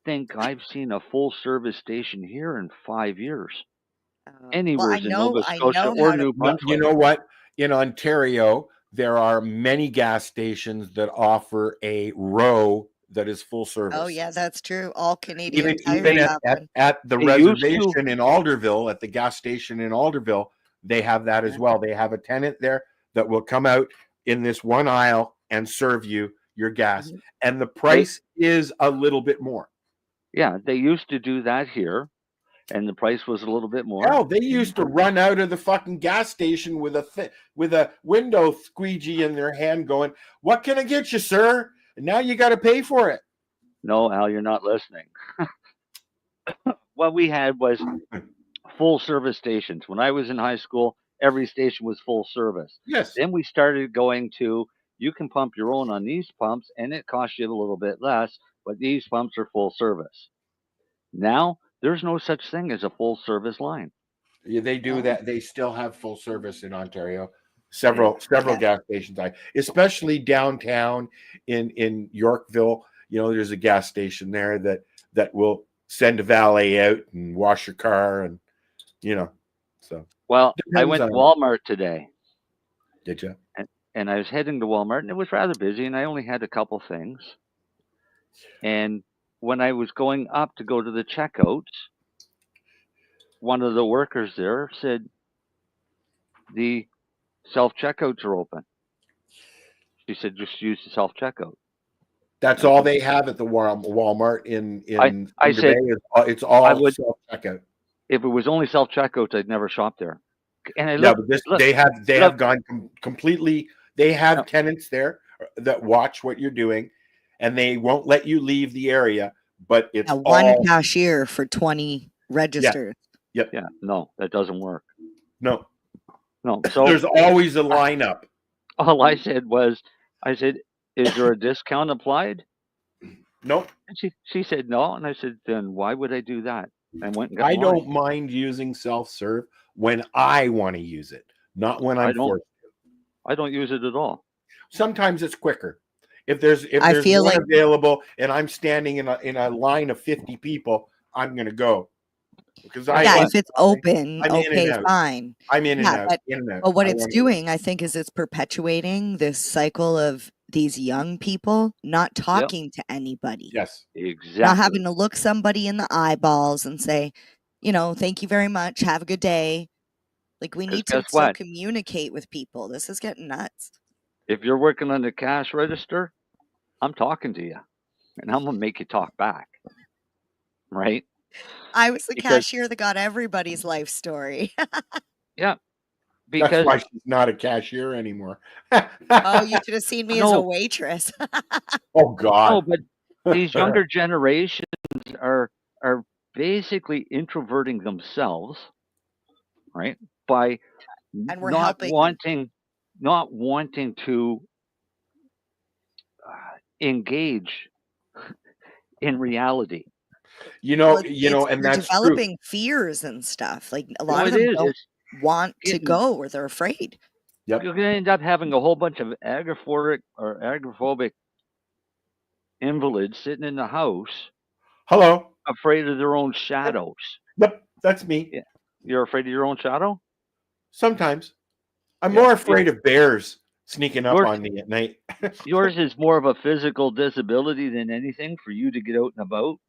think I've seen a full service station here in 5 years. Anywhere in Nova Scotia or New Brunswick. You know what? In Ontario, there are many gas stations that offer a row that is full service. Oh yeah, that's true. All Canadian. Even at the reservation in Alderville, at the gas station in Alderville, they have that as well. They have a tenant there that will come out in this one aisle and serve you your gas, and the price is a little bit more. Yeah, they used to do that here, and the price was a little bit more. Oh, they used to run out of the fucking gas station with a window squeegee in their hand going, "What can I get you, sir?" And now you got to pay for it. No, Al, you're not listening. What we had was full service stations. When I was in high school, every station was full service. Yes. Then we started going to, you can pump your own on these pumps, and it costs you a little bit less, but these pumps are full service. Now, there's no such thing as a full service line. Yeah, they do that. They still have full service in Ontario. Several gas stations, especially downtown in Yorkville. You know, there's a gas station there that will send a valet out and wash your car, and so. Well, I went to Walmart today. Did you? And I was heading to Walmart, and it was rather busy, and I only had a couple things. And when I was going up to go to the checkouts, one of the workers there said, the self-checkouts are open. She said, just use the self-checkout. That's all they have at the Walmart in I said, it's all self-checkout. If it was only self-checkouts, I'd never shop there. And they have gone completely. They have tenants there that watch what you're doing, and they won't let you leave the area. But it's one cashier for 20 registers. Yep. Yeah. No, that doesn't work. No. So there's always a lineup. All I said was, is there a discount applied? Nope. And she said no, and I said, then why would I do that? I went and got I mine. don't mind using self-serve when I want to use it, not when I'm forced to. I don't use it at all. Sometimes it's quicker. If there's one available and I'm standing in a line of 50 people, I'm going to go. Because if it's open, fine. I'm in and out. But what it's doing, I think, is it's perpetuating this cycle of these young people not talking to anybody. Yes, exactly. Not having to look somebody in the eyeballs and say, thank you very much. Have a good day. Like, we need to still communicate with people. This is getting nuts. If you're working on the cash register, I'm talking to you, and I'm going to make you talk back. Right? I was the cashier that got everybody's life story. Yeah. Because that's why she's not a cashier anymore. Oh, you should have seen me as a waitress. Oh, God. No, but these younger generations are basically introverting themselves, right? by And we're not helping. wanting to engage in reality. You know, Like, and they're that's true. developing fears and stuff. Like a lot Well, of it them is. don't It's want to getting. go, or they're afraid. Yep. You're going to end up having a whole bunch of agoraphobic invalids sitting in the house, Hello. afraid of their own shadows. Yep, that's me. Yeah. You're afraid of your own shadow? Sometimes. I'm Yeah. more afraid of bears sneaking up Yours- on me at night. Yours is more of a physical disability than anything for you to get out and about.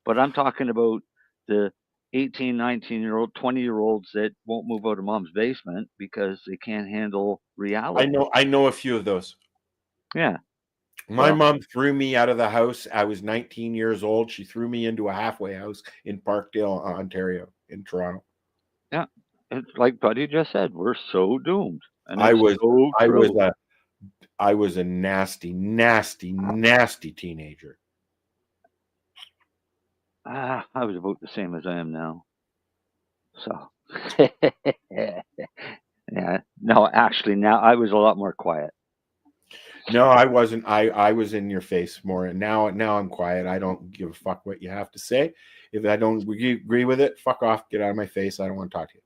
But I'm talking about the 18, 19-year-old, 20-year-olds that won't move out of mom's basement because they can't handle reality. I know a few of those. Yeah. My Well- mom threw me out of the house. I was 19 years old. She threw me into a halfway house in Parkdale, Ontario, in Toronto. Yeah. It's like Buddy just said, we're so doomed. And I it's was so true. I was a nasty, nasty, nasty teenager. I was about the same as I am now. So, yeah. No, actually, now I was a lot more quiet. No, I wasn't. I was in your face more, and now I'm quiet. I don't give a fuck what you have to say. If I don't agree with it, fuck off. Get out of my face. I don't want to talk to you.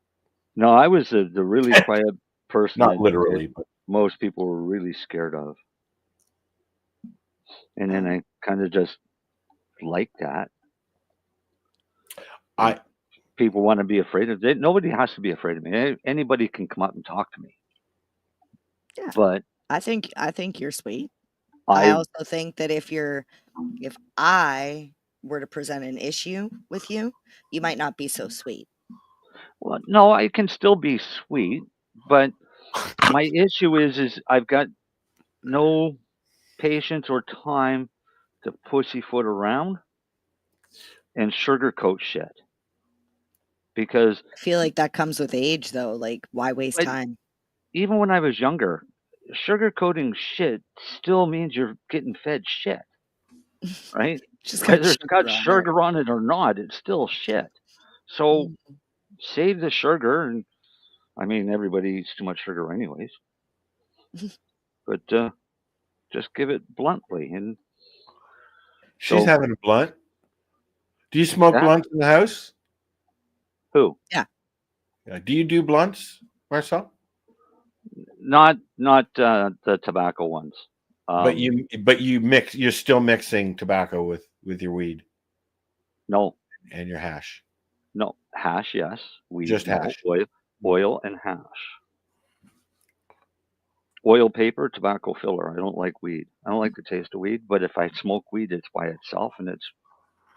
No, I was the really quiet person. Not that literally, but most people were really scared of. And then I kind of just like that. People want to be afraid of it. Nobody has to be afraid of me. Anybody can come up and talk to me. Yeah. But I think you're sweet. I also think that if I were to present an issue with you, you might not be so sweet. Well, no, I can still be sweet, but my issue is I've got no patience or time to pussyfoot around and sugarcoat shit. Because I feel like that comes with age, though. Like, why waste time? Even when I was younger, sugarcoating shit still means you're getting fed shit, right? Whether it's got sugar on it or not, it's still shit. So save the sugar, and I mean, everybody eats too much sugar anyways. But just give it bluntly. And she's having a blunt. Do you smoke blunts in the house? Who? Yeah. Do you do blunts, Marcel? Not the tobacco ones. But you mix. You're still mixing tobacco with your weed. No. And your hash. No, hash, yes. Weed, just hash. Oil and hash. Oil, paper, tobacco filler. I don't like weed. I don't like the taste of weed. But if I smoke weed, it's by itself, and it's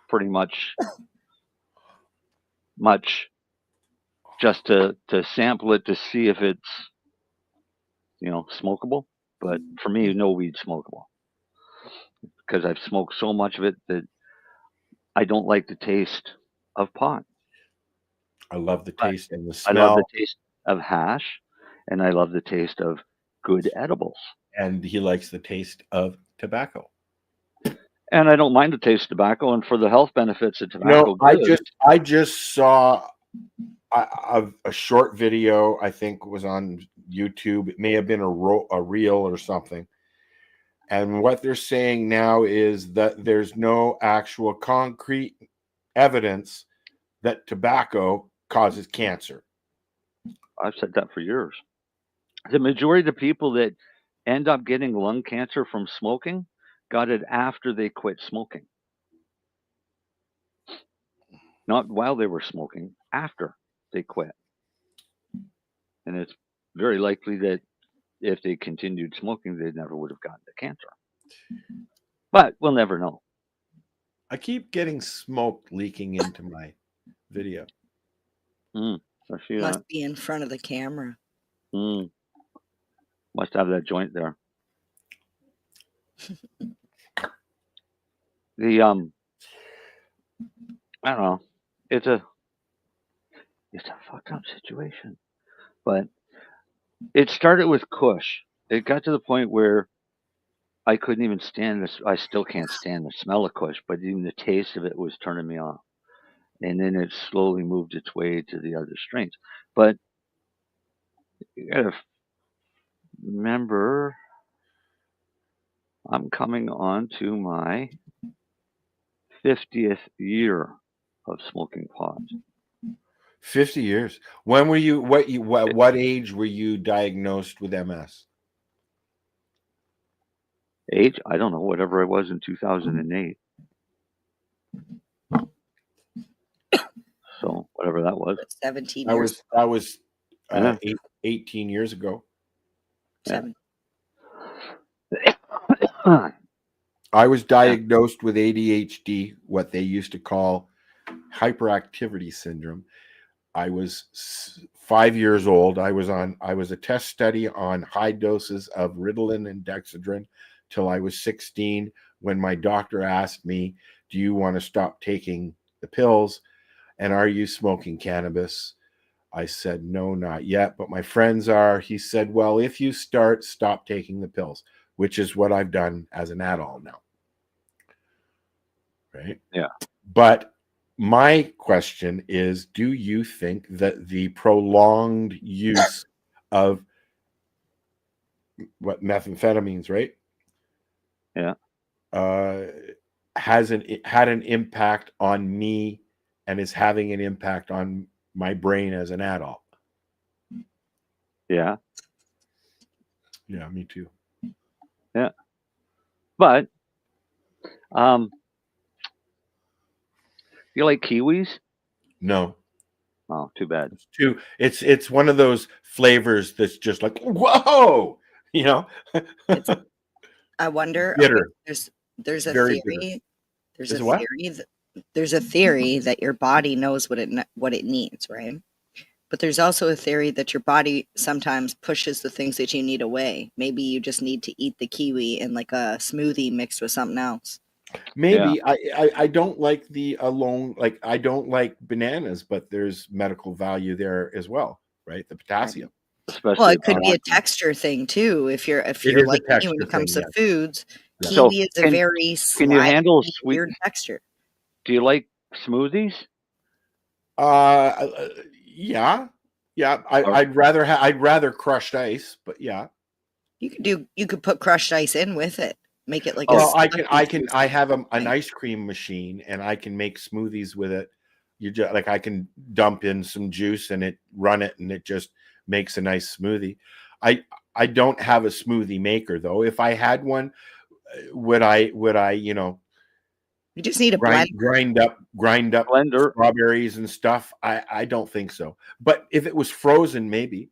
pretty much just to sample it to see if it's smokable. But for me, no weed smokable, because I've smoked so much of it that I don't like the taste of pot. I love the taste and the smell. I love the taste of hash, and I love the taste of good edibles. And he likes the taste of tobacco. And I don't mind the taste of tobacco, and for the health benefits of tobacco. I just saw a short video. I think was on YouTube. It may have been a reel or something. And what they're saying now is that there's no actual concrete evidence that tobacco causes cancer. I've said that for years. The majority of the people that end up getting lung cancer from smoking got it after they quit smoking. Not while they were smoking, after they quit. And it's very likely that if they continued smoking, they never would have gotten the cancer. But we'll never know. I keep getting smoke leaking into my video. Must be in front of the camera. Must have that joint there. I don't know. It's a fucked up situation. But it started with Kush. It got to the point where I couldn't even stand this. I still can't stand the smell of Kush, but even the taste of it was turning me off. And then it slowly moved its way to the other strains. But You gotta remember, I'm coming on to my 50th year of smoking pot. 50 years. When were you? What age were you diagnosed with MS? Age? I don't know. Whatever I was in 2008. So whatever that was. 17 That years. was 18 years ago. Yeah. I was diagnosed with ADHD, what they used to call hyperactivity syndrome. I was 5 years old. I was a test study on high doses of Ritalin and Dexedrine till I was 16, when my doctor asked me, "Do you want to stop taking the pills? And are you smoking cannabis?" I said, "No, not yet, but my friends are." He said, "Well, if you stop taking the pills," which is what I've done as an adult now. Right? Yeah. But my question is, do you think that the prolonged use of methamphetamines, right? Yeah. Had an impact on me and is having an impact on my brain as an adult? Yeah. Yeah, me too. Yeah. But you like kiwis? No. Oh, too bad. It's one of those flavors that's just like, whoa, you know. I wonder. Bitter. Okay, there's a Very theory. bitter. There's Is a what? theory there's a theory that your body knows what it needs, right? But there's also a theory that your body sometimes pushes the things that you need away. Maybe you just need to eat the kiwi in like a smoothie mixed with something else. Maybe. I don't like the alone, like I don't like bananas, but there's medical value there as well, right? The potassium. Especially Well, it could be a texture thing too. If you're is like a me when it texture comes thing, to yes. foods, Yeah. kiwi So is a can- very Can you handle slimy, sweet weird texture. Do you like smoothies? Yeah. I'd rather crushed ice, but yeah. You could put crushed ice in with it. Make it like Well, a I have an ice cream machine and I can make smoothies with it. You just like I can dump in some juice and run it and it just makes a nice smoothie. I don't have a smoothie maker though. If I had one, would I you just need a grind up blender strawberries and stuff? I don't think so. But if it was frozen, maybe.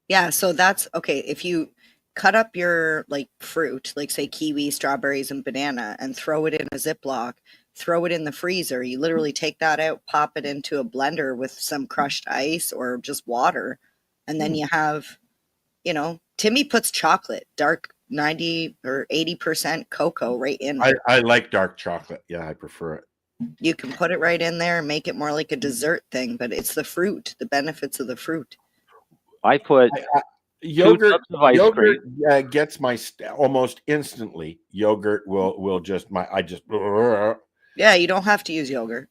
Yeah, so that's okay. If you cut up your like fruit, like say kiwi, strawberries, and banana, and throw it in a Ziploc, throw it in the freezer. You literally take that out, pop it into a blender with some crushed ice or just water, and then you have, Timmy puts chocolate, dark 90 or 80% cocoa right in there. I like dark chocolate. Yeah, I prefer it. You can put it right in there and make it more like a dessert thing, but it's the fruit, the benefits of the fruit. I put yogurt. 2 tubs of ice cream. Gets my almost instantly. Yogurt will just Yeah, you don't have to use yogurt.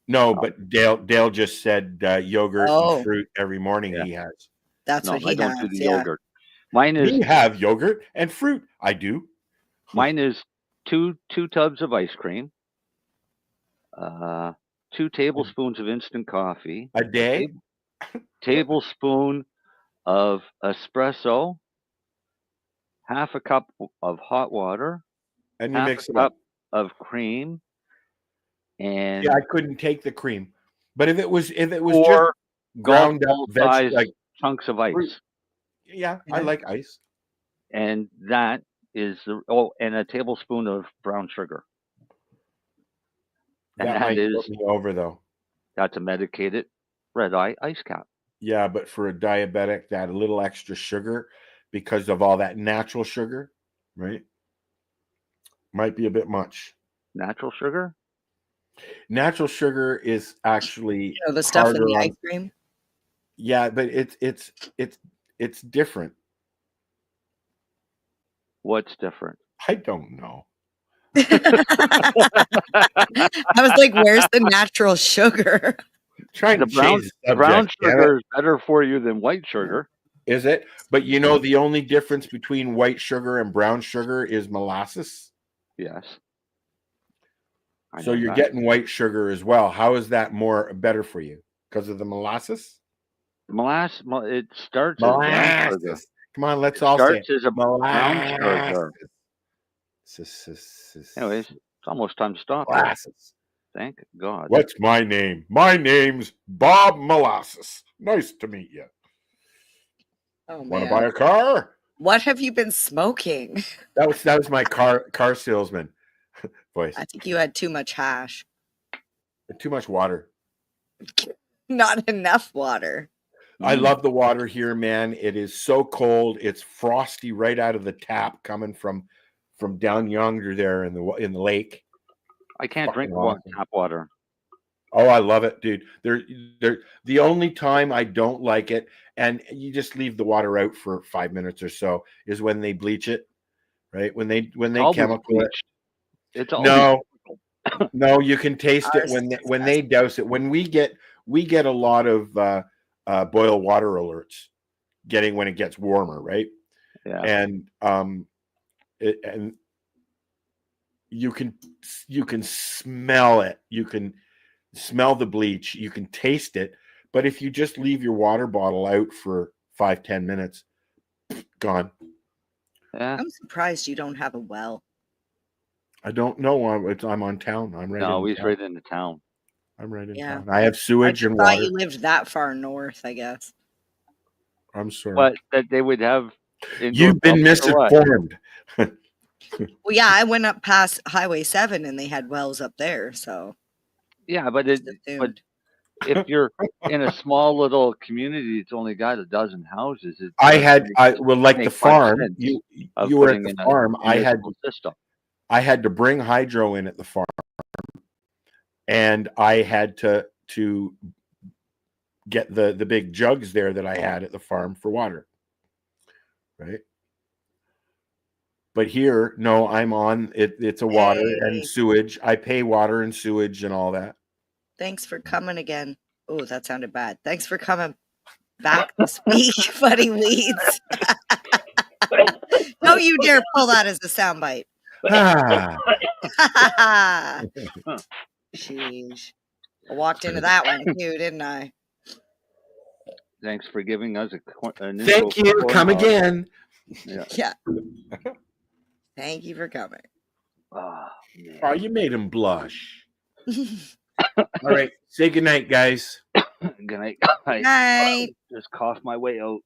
No, but Dale just said yogurt and fruit every morning. Yeah. He has. That's what he I don't has. do the Yeah. yogurt. Mine is. We have yogurt and fruit. I do. Mine is two tubs of ice cream, 2 tablespoons of instant coffee a day, tablespoon of espresso, half a cup of hot water, and you half mix a it up cup of cream, and yeah, I couldn't take the cream, but if it was 4 just ground up size like chunks of ice. fruit. Yeah, I like ice. And that is and a tablespoon of brown sugar. And That might put me over though. That's a medicated red eye ice cap. Yeah, but for a diabetic, that a little extra sugar because of all that natural sugar, right? Might be a bit much. Natural sugar? Natural sugar is actually the stuff in the harder ice cream. Yeah, but it's different. What's different? I don't know. I was like, where's the natural sugar? Trying the to change the brown subject, sugar is better for you than white sugar. Is it? But you know, the only difference between white sugar and brown sugar is molasses. Yes. So you're getting white sugar as well. How is that better for you? Because of the molasses? Molasses. It starts as brown sugar. Come on, let's all say it. Starts as a brown sugar. Anyways, it's almost time to stop. Molasses. Thank God. What's my name? My name's Bob Molasses. Nice to meet you. Oh, Want to buy a car? What have you been smoking? That was my car salesman voice. I think you had too much hash. Too much water. Not enough water. I love the water here, man. It is so cold. It's frosty right out of the tap coming from down yonder there in the lake. I can't drink tap water. Oh, I love it, dude. They're the only time I don't like it, and you just leave the water out for 5 minutes or so, is when they bleach it, right? When they chemical it. It's no, you can taste it when they douse it. When we get a lot of boil water alerts, when it gets warmer, right? Yeah, and you can smell it. You can smell the bleach. You can taste it. But if you just leave your water bottle out for 5-10 minutes, gone. Yeah. I'm surprised you don't have a well. I don't know. I'm on town. I'm right. No, he's right into town. I'm right in town. I have sewage and I thought water. you lived that far north, I guess. I'm sorry. But that they would have. You've been misinformed. Well, yeah, I went up past Highway 7 and they had wells up there. So. Yeah, but if you're in a small little community, it's only got a dozen houses. Like the farm. You were at the farm. I had to bring hydro in at the farm, and I had to get the big jugs there that I had at the farm for water. Right. But here, no, I'm on it. It's a water and sewage. I pay water and sewage and all that. Thanks for coming again. Oh, that sounded bad. Thanks for coming back to speak, Funny Weeds. Don't you dare pull that as a soundbite. Sheesh. I walked into that one too, didn't I? Thanks for giving us a thank you. Come again. Yeah. Thank you for coming. Oh, you made him blush. All right. Say goodnight, guys. Good night. Night. Just cough my way out.